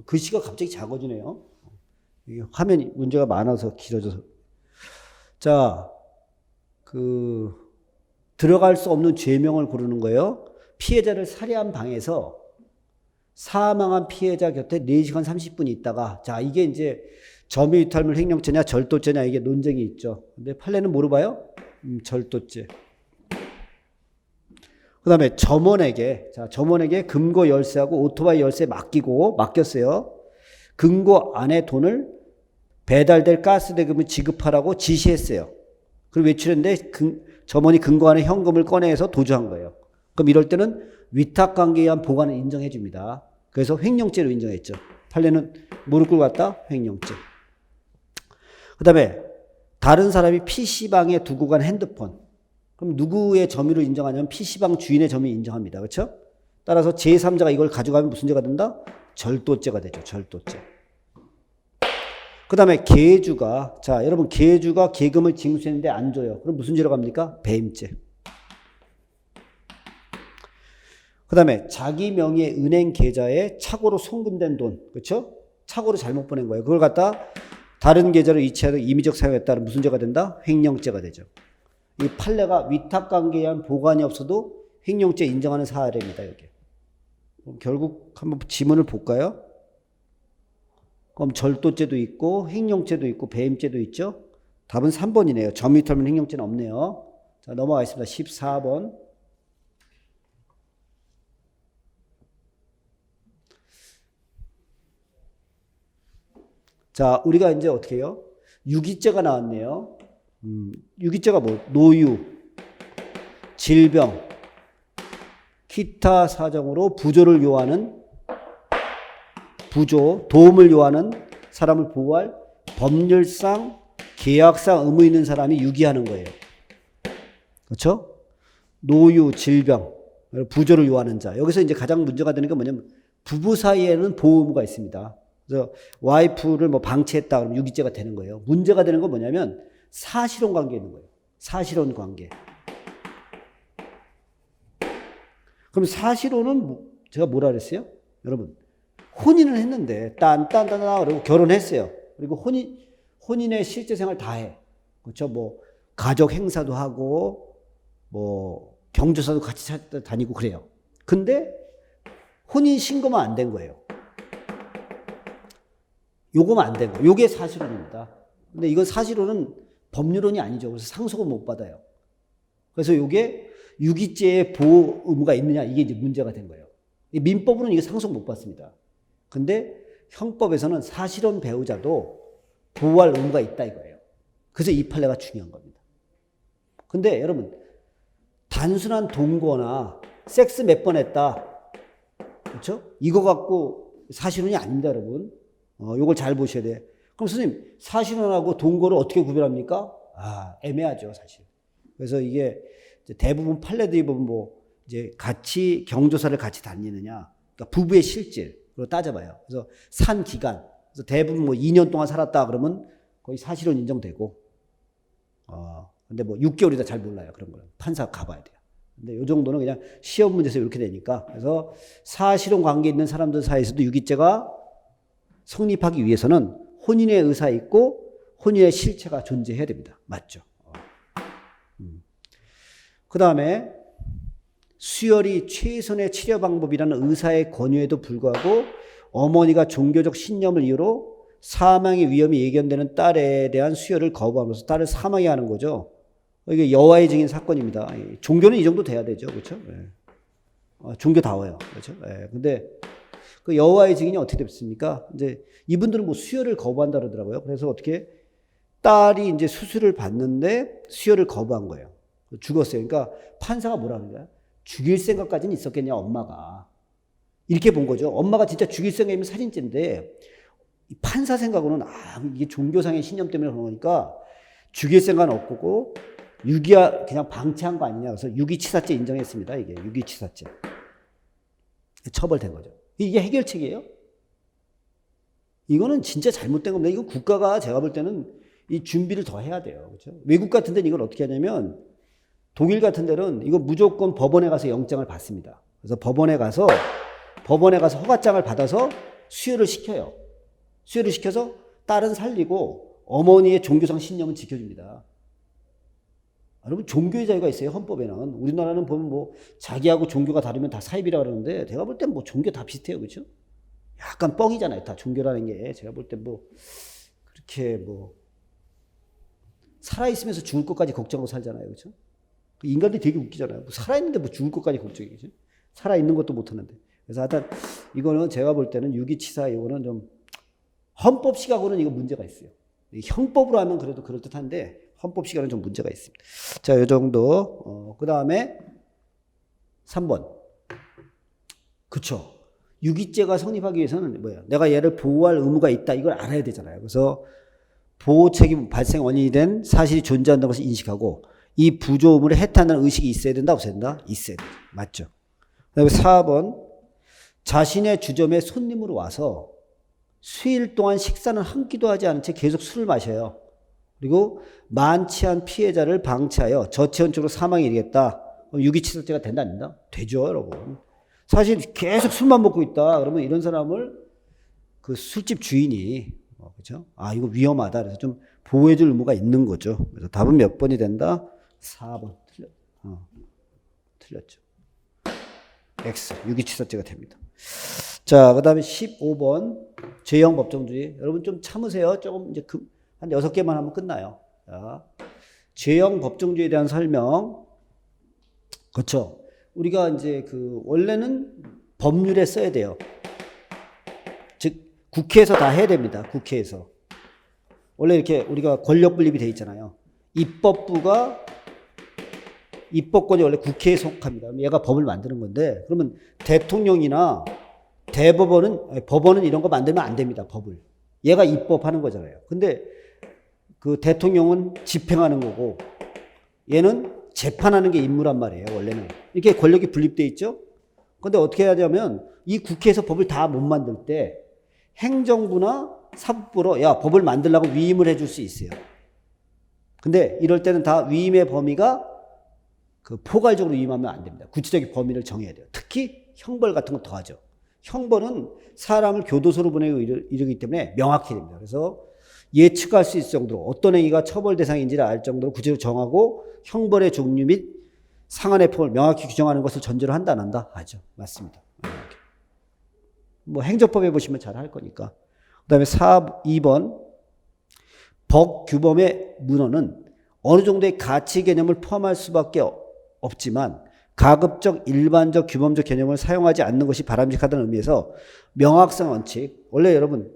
글씨가 갑자기 작아지네요. 이게 화면이 문제가 많아서 길어져서. 자, 들어갈 수 없는 죄명을 고르는 거예요. 피해자를 살해한 방에서 사망한 피해자 곁에 4시간 30분 있다가, 자, 이게 이제 점유이탈물 횡령죄냐 절도죄냐 이게 논쟁이 있죠. 근데 판례는 뭐로 봐요? 절도죄. 그 다음에 점원에게 금고 열쇠하고 오토바이 열쇠 맡겼어요. 금고 안에 돈을 배달될 가스 대금을 지급하라고 지시했어요. 그리고 외출했는데 점원이 금고 안에 현금을 꺼내서 도주한 거예요. 그럼 이럴 때는 위탁관계에 의한 보관을 인정해 줍니다. 그래서 횡령죄로 인정했죠. 판례는 뭐를 끌고 갔다? 횡령죄. 그 다음에 다른 사람이 PC방에 두고 간 핸드폰. 그럼 누구의 점유를 인정하냐면 PC방 주인의 점유 인정합니다. 그렇죠? 따라서 제3자가 이걸 가져가면 무슨 죄가 된다? 절도죄가 되죠. 절도죄. 그 다음에 계주가, 자, 여러분 계주가 계금을 징수했는데 안 줘요. 그럼 무슨 죄로 갑니까? 배임죄. 그 다음에 자기 명의의 은행 계좌에 착오로 송금된 돈, 그렇죠? 착오로 잘못 보낸 거예요. 그걸 갖다 다른 계좌로 이체하여 임의적 사용했다는 무슨 죄가 된다? 횡령죄가 되죠. 이 판례가 위탁관계에 의한 보관이 없어도 횡령죄 인정하는 사례입니다. 여기. 결국 한번 지문을 볼까요? 그럼 절도죄도 있고 횡령죄도 있고 배임죄도 있죠. 답은 3번이네요. 점이 털면 횡령죄는 없네요. 자, 넘어가겠습니다. 14번. 자, 우리가 이제 어떻게 해요? 유기죄가 나왔네요. 유기죄가 뭐? 노유, 질병, 기타 사정으로 부조를 요하는 부조, 도움을 요하는 사람을 보호할 법률상, 계약상 의무 있는 사람이 유기하는 거예요. 그렇죠? 노유, 질병, 부조를 요하는 자. 여기서 이제 가장 문제가 되는 게 뭐냐면 부부 사이에는 보호 의무가 있습니다. 그래서 와이프를 뭐 방치했다 그러면 유기죄가 되는 거예요. 문제가 되는 건 뭐냐면 사실혼 관계에 있는 거예요. 사실혼 관계. 그럼 사실혼은 제가 뭐라 그랬어요? 여러분, 혼인을 했는데 딴딴딴딴 그리고 결혼했어요. 그리고 혼인의 실제 생활 다 해. 그렇죠? 뭐 가족 행사도 하고 뭐 경조사도 같이 다니고 그래요. 근데 혼인 신고만 안 된 거예요. 요거만 안 된 거예요. 요게 사실혼입니다. 근데 이건 사실혼은 법률혼이 아니죠. 그래서 상속은 못 받아요. 그래서 요게 유기죄의 보호 의무가 있느냐 이게 이제 문제가 된 거예요. 민법으로는 이게 상속 못 받습니다. 근데 형법에서는 사실혼 배우자도 보호할 의무가 있다 이거예요. 그래서 이 판례가 중요한 겁니다. 근데 여러분 단순한 동거나 섹스 몇 번 했다. 그렇죠? 이거 갖고 사실혼이 아닙니다, 여러분. 요걸 잘 보셔야 돼. 그럼 선생님 사실혼하고 동거를 어떻게 구별합니까? 애매하죠, 사실. 그래서 이게 대부분 판례들이 보면 뭐 이제 같이 경조사를 같이 다니느냐, 그러니까 부부의 실질로 따져봐요. 그래서 산 기간, 그래서 대부분 뭐 2년 동안 살았다 그러면 거의 사실혼 인정되고, 근데 뭐 6개월이다 잘 몰라요 그런 거는 판사 가봐야 돼요. 근데 요 정도는 그냥 시험 문제에서 이렇게 되니까 그래서 사실혼 관계 있는 사람들 사이에서도 유기죄가 성립하기 위해서는 혼인의 의사 있고 혼인의 실체가 존재해야 됩니다. 맞죠? 그 다음에 수혈이 최선의 치료 방법이라는 의사의 권유에도 불구하고 어머니가 종교적 신념을 이유로 사망의 위험이 예견되는 딸에 대한 수혈을 거부하면서 딸을 사망해 하는 거죠. 이게 여와의 증인 사건입니다. 종교는 이 정도 돼야 되죠. 그렇죠? 종교다워요. 그렇죠? 근데 그 여와의 증인이 어떻게 됐습니까? 이제 이분들은 뭐 수혈을 거부한다 그러더라고요. 그래서 어떻게 딸이 이제 수술을 받는데 수혈을 거부한 거예요. 죽었어요. 그러니까 판사가 뭐라는 거야? 죽일 생각까지는 있었겠냐, 엄마가. 이렇게 본 거죠. 엄마가 진짜 죽일 생각이면 살인죄인데 판사 생각으로는 이게 종교상의 신념 때문에 그런 거니까 죽일 생각은 없고 그냥 방치한 거 아니냐. 그래서 유기치사죄 인정했습니다. 이게 유기치사죄. 처벌된 거죠. 이게 해결책이에요? 이거는 진짜 잘못된 겁니다. 이거 국가가 제가 볼 때는 이 준비를 더 해야 돼요. 그렇죠? 외국 같은 데는 이걸 어떻게 하냐면 독일 같은 데는 이거 무조건 법원에 가서 영장을 받습니다. 그래서 법원에 가서 허가장을 받아서 수혈을 시켜요. 수혈을 시켜서 딸은 살리고 어머니의 종교상 신념은 지켜줍니다. 여러분 종교의 자유가 있어요. 헌법에는. 우리나라는 보면 뭐 자기하고 종교가 다르면 다 사입이라 그러는데 제가 볼 땐 뭐 종교 다 비슷해요. 그렇죠? 약간 뻥이잖아요. 다 종교라는 게. 제가 볼 땐 뭐 그렇게 뭐 살아있으면서 죽을 것까지 걱정하고 살잖아요. 그렇죠? 인간들이 되게 웃기잖아요. 뭐 살아있는데 뭐 죽을 것까지 걱정이겠죠? 살아있는 것도 못하는데. 그래서 하여튼 이거는 제가 볼 때는 유기치사 이거는 좀 헌법 시각으로는 이거 문제가 있어요. 형법으로 하면 그래도 그럴듯한데 헌법 시각은 좀 문제가 있습니다. 자, 이 정도. 그 다음에 3번. 그쵸. 유기죄가 성립하기 위해서는 뭐예요? 내가 얘를 보호할 의무가 있다. 이걸 알아야 되잖아요. 그래서 보호 책임 발생 원인이 된 사실이 존재한다는 것을 인식하고 이 부조 의무를 해탄하는 의식이 있어야 된다, 없어야 된다? 있어야 된다. 맞죠? 그 다음에 4번. 자신의 주점에 손님으로 와서 수일 동안 식사는 한 끼도 하지 않은 채 계속 술을 마셔요. 그리고 만취한 피해자를 방치하여 저체온증으로 사망에 이르겠다. 유기치사죄가 된다, 안 된다? 되죠, 여러분. 사실 계속 술만 먹고 있다. 그러면 이런 사람을 그 술집 주인이, 그렇죠? 이거 위험하다. 그래서 좀 보호해줄 의무가 있는 거죠. 그래서 답은 몇 번이 된다? 4번. 틀렸죠. X. 유기치사죄가 됩니다. 자, 그 다음에 15번. 죄형 법정주의. 여러분 좀 참으세요. 조금 이제 한 6개만 하면 끝나요. 자, 죄형 법정주의에 대한 설명. 그렇죠. 우리가 이제 원래는 법률에 써야 돼요. 즉, 국회에서 다 해야 됩니다. 국회에서. 원래 이렇게 우리가 권력 분립이 돼 있잖아요. 입법권이 원래 국회에 속합니다. 얘가 법을 만드는 건데, 그러면 대통령이나 법원은 이런 거 만들면 안 됩니다. 법을. 얘가 입법하는 거잖아요. 근데 그 대통령은 집행하는 거고, 얘는 재판하는 게 임무란 말이에요. 원래는. 이렇게 권력이 분립돼 있죠. 근데 어떻게 해야 되냐면, 이 국회에서 법을 다 못 만들 때 행정부나 사법부로 법을 만들라고 위임을 해줄 수 있어요. 근데 이럴 때는 다 위임의 범위가 포괄적으로 위임하면 안 됩니다. 구체적인 범위를 정해야 돼요. 특히 형벌 같은 거 더하죠. 형벌은 사람을 교도소로 보내고 이러기 때문에 명확해야 됩니다. 그래서 예측할 수 있을 정도로 어떤 행위가 처벌 대상인지를 알 정도로 구체적으로 정하고 형벌의 종류 및 상한의 폭을 명확히 규정하는 것을 전제로 한다 안 한다? 하죠. 맞습니다. 뭐 행정법에 보시면 잘 할 거니까. 그 다음에 2번 법 규범의 문헌은 어느 정도의 가치 개념을 포함할 수밖에 없지만 가급적 일반적 규범적 개념을 사용하지 않는 것이 바람직하다는 의미에서 명확성 원칙. 원래 여러분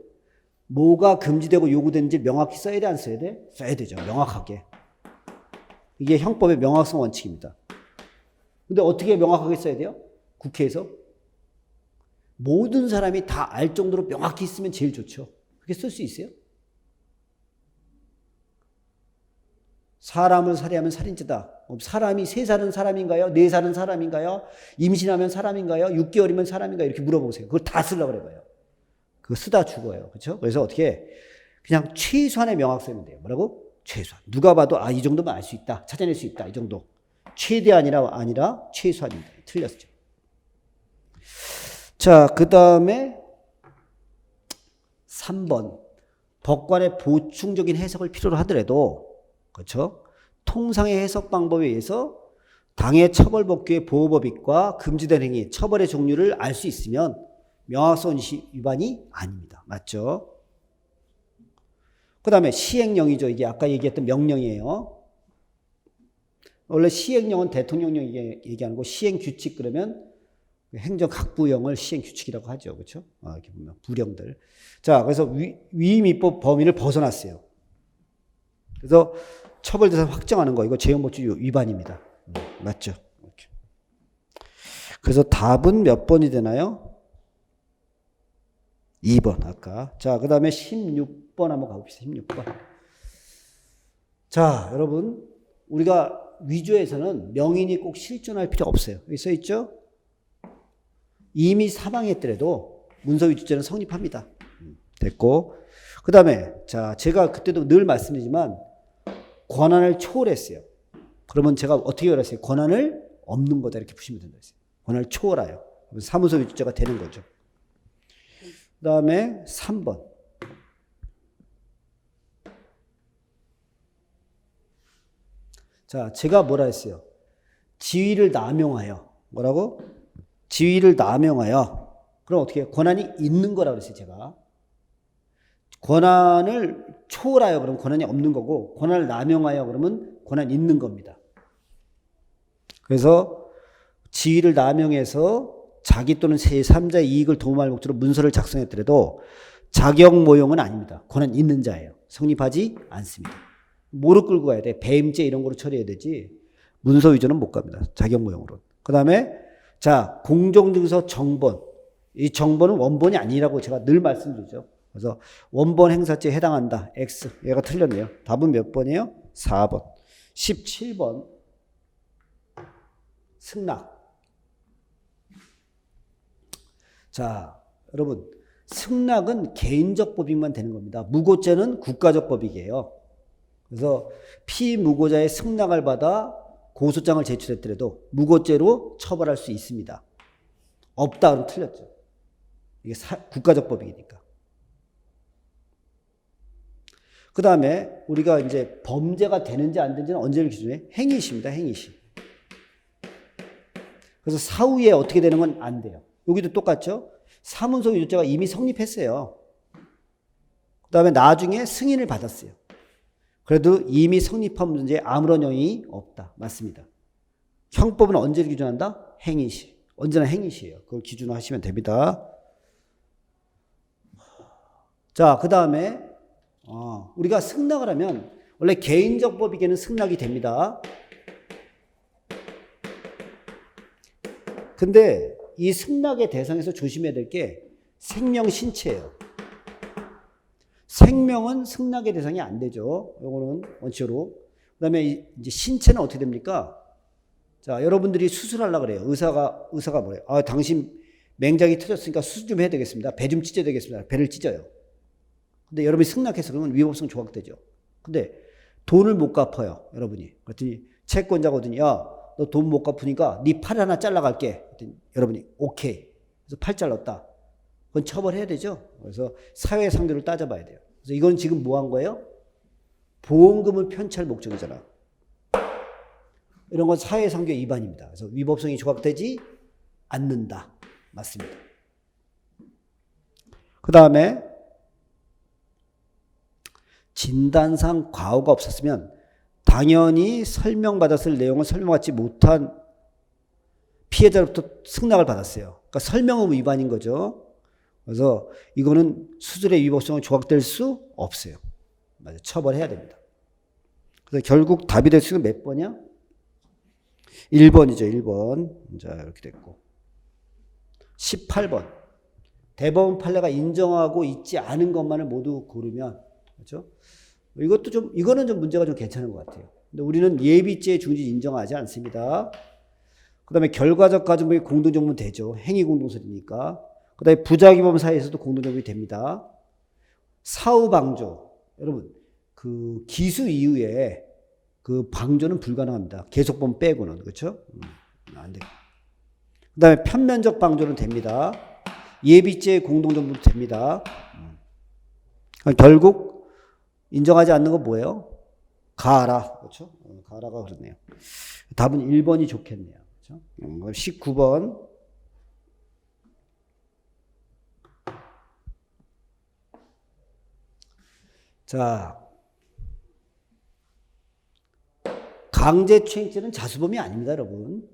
뭐가 금지되고 요구되는지 명확히 써야 돼 안 써야 돼? 써야 되죠. 명확하게. 이게 형법의 명확성 원칙입니다. 근데 어떻게 명확하게 써야 돼요? 국회에서 모든 사람이 다 알 정도로 명확히 쓰면 제일 좋죠. 그렇게 쓸 수 있어요? 사람을 살해하면 살인죄다. 사람이 3살은 사람인가요? 4살은 사람인가요? 임신하면 사람인가요? 6개월이면 사람인가요? 이렇게 물어보세요. 그걸 다 쓰려고 그래봐요. 그거 쓰다 죽어요. 그렇죠? 그래서 어떻게 그냥 최소한의 명확성이면 돼요. 뭐라고? 최소한. 누가 봐도 이 정도면 알 수 있다. 찾아낼 수 있다. 이 정도. 최대 아니라 최소한입니다. 틀렸죠. 자, 그 다음에 3번. 법관의 보충적인 해석을 필요로 하더라도, 그렇죠? 통상의 해석 방법에 의해서 당해 처벌법규의 보호법익과 금지된 행위, 처벌의 종류를 알 수 있으면 명확성 위반이 아닙니다. 맞죠? 그 다음에 시행령이죠. 이게 아까 얘기했던 명령이에요. 원래 시행령은 대통령령 얘기하는 거, 시행규칙 그러면 행정각부형을 시행규칙이라고 하죠. 그렇죠? 이렇게 보면 부령들. 자, 그래서 위임입법 범위를 벗어났어요. 그래서 처벌 대상 확정하는 거, 이거 재형법규 위반입니다. 맞죠? 이렇게. 그래서 답은 몇 번이 되나요? 2번 아까. 자, 그 다음에 16번 한번 가봅시다. 16번. 자, 여러분 우리가 위조에서는 명인이 꼭 실존할 필요 없어요. 여기 써있죠? 이미 사망했더라도 문서위조죄는 성립합니다. 됐고, 그 다음에 자, 제가 그때도 늘 말씀드리지만 권한을 초월했어요. 그러면 제가 어떻게 그랬어요? 권한을 없는 거다 이렇게 보시면 된다 했어요. 권한을 초월해요. 사무소 위조죄가 되는 거죠. 그 다음에 3번. 자, 제가 뭐라 했어요? 지위를 남용하여. 뭐라고? 지위를 남용하여. 그럼 어떻게 해요? 권한이 있는 거라고 그랬어요, 제가. 권한을 초월하여 그러면 권한이 없는 거고, 권한을 남용하여 그러면 권한이 있는 겁니다. 그래서 지위를 남용해서 자기 또는 제3자의 이익을 도모할 목적으로 문서를 작성했더라도 자격 모형은 아닙니다. 권한 있는 자예요. 성립하지 않습니다. 뭐로 끌고 가야 돼? 배임죄 이런 거로 처리해야 되지 문서 위조는 못 갑니다. 자격 모형으로. 그 다음에 자, 공정증서 정본. 이 정본은 원본이 아니라고 제가 늘 말씀드리죠. 그래서 원본 행사죄에 해당한다. X. 얘가 틀렸네요. 답은 몇 번이에요? 4번. 17번. 승낙. 자, 여러분 승낙은 개인적 법익만 되는 겁니다. 무고죄는 국가적 법익이에요. 그래서 피무고자의 승낙을 받아 고소장을 제출했더라도 무고죄로 처벌할 수 있습니다. 없다 그러면 틀렸죠. 이게 국가적 법익이니까. 그 다음에 우리가 이제 범죄가 되는지 안 되는지는 언제를 기준해? 행위시입니다. 행위시. 그래서 사후에 어떻게 되는 건 안 돼요. 여기도 똑같죠. 사문서 위조죄가 이미 성립했어요. 그 다음에 나중에 승인을 받았어요. 그래도 이미 성립한 문제에 아무런 영향이 없다. 맞습니다. 형법은 언제를 기준한다? 행위시. 언제나 행위시예요. 그걸 기준으로 하시면 됩니다. 자, 그 다음에 우리가 승낙을 하면 원래 개인적 법익에는 승낙이 됩니다. 근데 이 승낙의 대상에서 조심해야 될 게 생명, 신체예요. 생명은 승낙의 대상이 안 되죠. 요거는 원칙으로. 그 다음에 이제 신체는 어떻게 됩니까? 자, 여러분들이 수술하려고 그래요. 의사가 뭐래요? 당신 맹장이 터졌으니까 수술 좀 해야 되겠습니다. 배 좀 찢어야 되겠습니다. 배를 찢어요. 근데 여러분이 승낙해서 그러면 위법성 조각되죠. 근데 돈을 못 갚아요. 여러분이. 그랬더니 채권자가 오더니 야, 너 돈 못 갚으니까 네 팔 하나 잘라갈게. 그랬더니 여러분이 오케이. 그래서 팔 잘랐다. 그건 처벌해야 되죠. 그래서 사회상규를 따져봐야 돼요. 그래서 이건 지금 뭐 한 거예요? 보험금을 편취할 목적이잖아. 이런 건 사회상규 위반입니다. 그래서 위법성이 조각되지 않는다. 맞습니다. 그 다음에 진단상 과오가 없었으면 당연히 설명받았을 내용을 설명받지 못한 피해자로부터 승낙을 받았어요. 그러니까 설명은 위반인 거죠. 그래서 이거는 수술의 위법성이 조각될 수 없어요. 맞아요. 처벌해야 됩니다. 그래서 결국 답이 될 수 있는 몇 번이야? 1번이죠. 1번. 자, 이렇게 됐고. 18번. 대법원 판례가 인정하고 있지 않은 것만을 모두 고르면, 그렇죠? 이거는 좀 문제가 좀 괜찮은 것 같아요. 근데 우리는 예비죄 중지 인정하지 않습니다. 그 다음에 결과적 가중법이 공동정문 되죠. 행위공동설이니까. 그 다음에 부작위범 사이에서도 공동정문이 됩니다. 사후방조. 여러분, 그 기수 이후에 그 방조는 불가능합니다. 계속범 빼고는. 그렇죠? 안 돼요. 그 다음에 편면적 방조는 됩니다. 예비죄 공동정문도 됩니다. 결국 인정하지 않는 건 뭐예요? 가하라. 그렇죠? 가하라가 그러네요. 답은 1번이 좋겠네요. 그렇죠? 19번. 자, 강제추행죄는 자수범이 아닙니다, 여러분.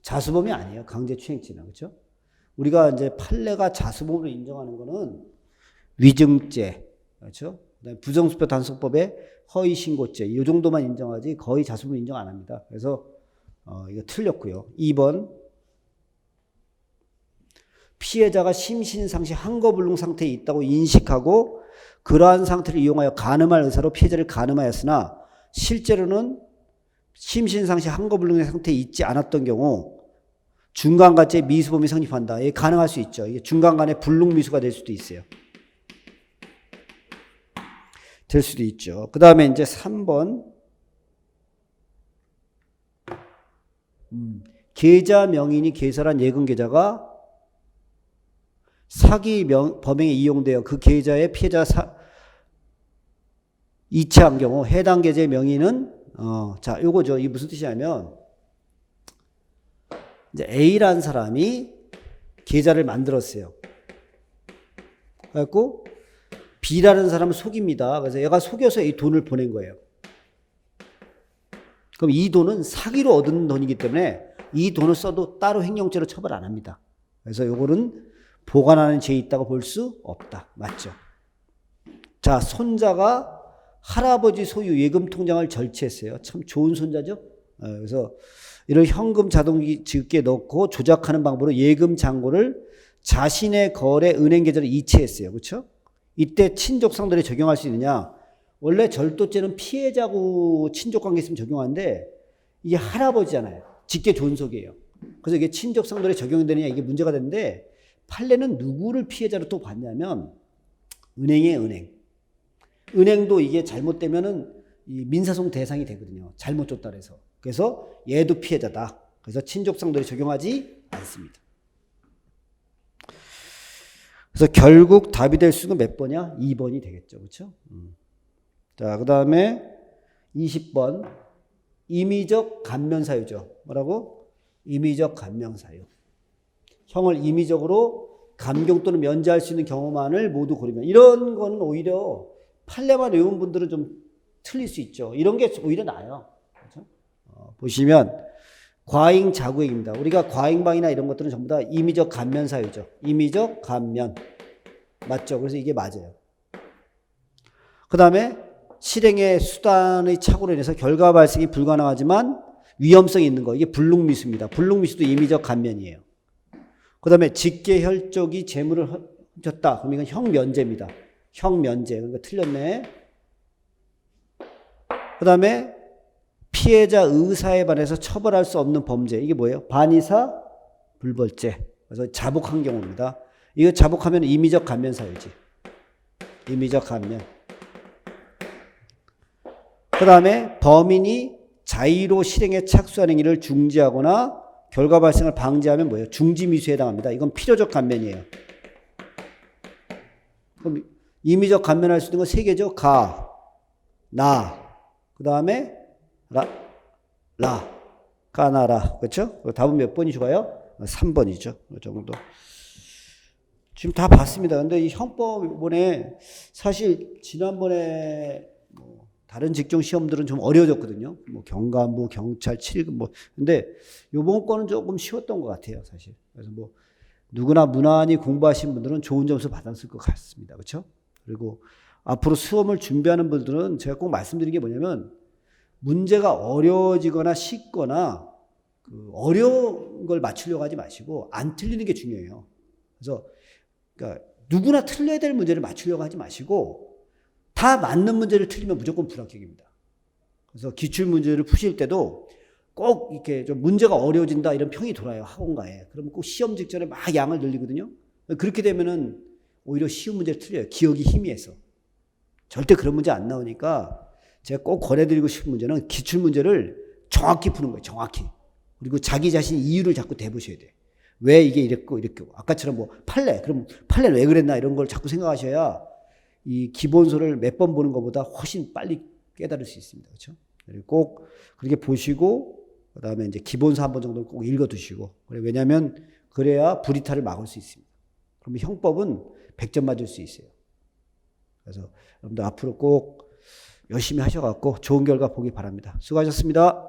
자수범이 아니에요, 강제추행죄는. 그렇죠? 우리가 이제 판례가 자수범으로 인정하는 거는 위증죄, 그렇죠? 그다음에 부정수표 단속법의 허위신고죄, 이 정도만 인정하지 거의 자수범을 인정 안 합니다. 그래서 이거 틀렸고요. 2번. 피해자가 심신상시 한거불능 상태에 있다고 인식하고 그러한 상태를 이용하여 간음할 의사로 피해자를 간음하였으나 실제로는 심신상시 한거불능의 상태에 있지 않았던 경우 중간간죄 미수범이 성립한다. 이게 가능할 수 있죠. 이게 중간간의 불능미수가 될 수도 있어요. 될 수도 있죠. 그 다음에 이제 3번. 계좌 명인이 개설한 예금 계좌가 사기 범행에 이용되어 그 계좌의 피해자 이체한 경우 해당 계좌의 명의는 자, 요거죠. 이게 무슨 뜻이냐면 이제 A라는 사람이 계좌를 만들었어요. 그래갖고 B라는 사람을 속입니다. 그래서 얘가 속여서 이 돈을 보낸 거예요. 그럼 이 돈은 사기로 얻은 돈이기 때문에 이 돈을 써도 따로 횡령죄로 처벌 안 합니다. 그래서 요거는 보관하는 죄에 있다고 볼 수 없다. 맞죠? 자, 손자가 할아버지 소유 예금 통장을 절취했어요. 참 좋은 손자죠? 그래서 이런 현금 자동지급기에 넣고 조작하는 방법으로 예금 잔고를 자신의 거래 은행 계좌로 이체했어요. 그렇죠? 이때 친족상들이 적용할 수 있느냐? 원래 절도죄는 피해자고 친족관계 있으면 적용하는데 이게 할아버지잖아요. 직계 존속이에요. 그래서 이게 친족상들에 적용이 되느냐 이게 문제가 되는데 판례는 누구를 피해자로 또 봤냐면 은행이에요. 은행도 이게 잘못되면은 이 민사소송 대상이 되거든요. 잘못 줬다 그래서. 그래서 얘도 피해자다. 그래서 친족상들이 적용하지 않습니다. 그래서 결국 답이 될 수는 몇 번이야? 2번이 되겠죠. 그렇죠? 자, 그 다음에 20번. 임의적 감면사유죠. 뭐라고? 임의적 감면사유. 형을 임의적으로 감경 또는 면제할 수 있는 경우만을 모두 고르면, 이런 거는 오히려 판례만 외운 분들은 좀 틀릴 수 있죠. 이런 게 오히려 나아요. 그렇죠? 보시면 과잉 자구행입니다. 우리가 과잉방이나 이런 것들은 전부 다 임의적 감면 사유죠. 임의적 감면. 맞죠? 그래서 이게 맞아요. 그 다음에 실행의 수단의 착오로 인해서 결과 발생이 불가능하지만 위험성이 있는 거. 이게 불능미수입니다. 불능미수도 임의적 감면이에요. 그 다음에 직계혈족이 재물을 훔쳤다. 그럼 이건 형면제입니다. 형면제. 그러니까 틀렸네. 그 다음에 피해자 의사에 반해서 처벌할 수 없는 범죄. 이게 뭐예요? 반의사 불벌죄. 그래서 자복한 경우입니다. 이거 자복하면 임의적 감면 사유지. 임의적 감면. 그 다음에 범인이 자의로 실행에 착수한 행위를 중지하거나 결과 발생을 방지하면 뭐예요? 중지미수에 해당합니다. 이건 필요적 감면이에요. 그럼 임의적 감면할 수 있는 건 세 개죠. 가, 나, 그 다음에 라, 까나라. 그렇죠? 답은 몇 번이죠? 3번이죠. 그 정도. 지금 다 봤습니다. 근데 이 형법 이번에 사실 지난번에 다른 직종 시험들은 좀 어려워졌거든요. 뭐 경감부, 경찰, 7급 뭐. 근데 요번 거는 조금 쉬웠던 것 같아요, 사실. 그래서 뭐 누구나 무난히 공부하신 분들은 좋은 점수 받았을 것 같습니다. 그렇죠? 그리고 앞으로 수험을 준비하는 분들은 제가 꼭 말씀드린 게 뭐냐면 문제가 어려워지거나 쉽거나 그 어려운 걸 맞추려고 하지 마시고 안 틀리는 게 중요해요. 그래서 그러니까 누구나 틀려야 될 문제를 맞추려고 하지 마시고 다 맞는 문제를 틀리면 무조건 불합격입니다. 그래서 기출문제를 푸실 때도 꼭 이렇게 좀 문제가 어려워진다 이런 평이 돌아요. 학원가에. 그러면 꼭 시험 직전에 막 양을 늘리거든요. 그렇게 되면은 오히려 쉬운 문제를 틀려요. 기억이 희미해서. 절대 그런 문제 안 나오니까 제가 꼭 권해드리고 싶은 문제는 기출문제를 정확히 푸는 거예요. 정확히. 그리고 자기 자신 이유를 자꾸 대보셔야 돼요. 왜 이게 이랬고 이랬고. 아까처럼 뭐 판례. 그럼 판례는 왜 그랬나 이런 걸 자꾸 생각하셔야 이 기본서를 몇 번 보는 것보다 훨씬 빨리 깨달을 수 있습니다. 그렇죠? 그리고 꼭 그렇게 보시고 그다음에 이제 기본서 한 번 정도 꼭 읽어 두시고. 왜냐하면 그래야 불이탈을 막을 수 있습니다. 그러면 형법은 100점 맞을 수 있어요. 그래서 여러분들 앞으로 꼭 열심히 하셔갖고 좋은 결과 보기 바랍니다. 수고하셨습니다.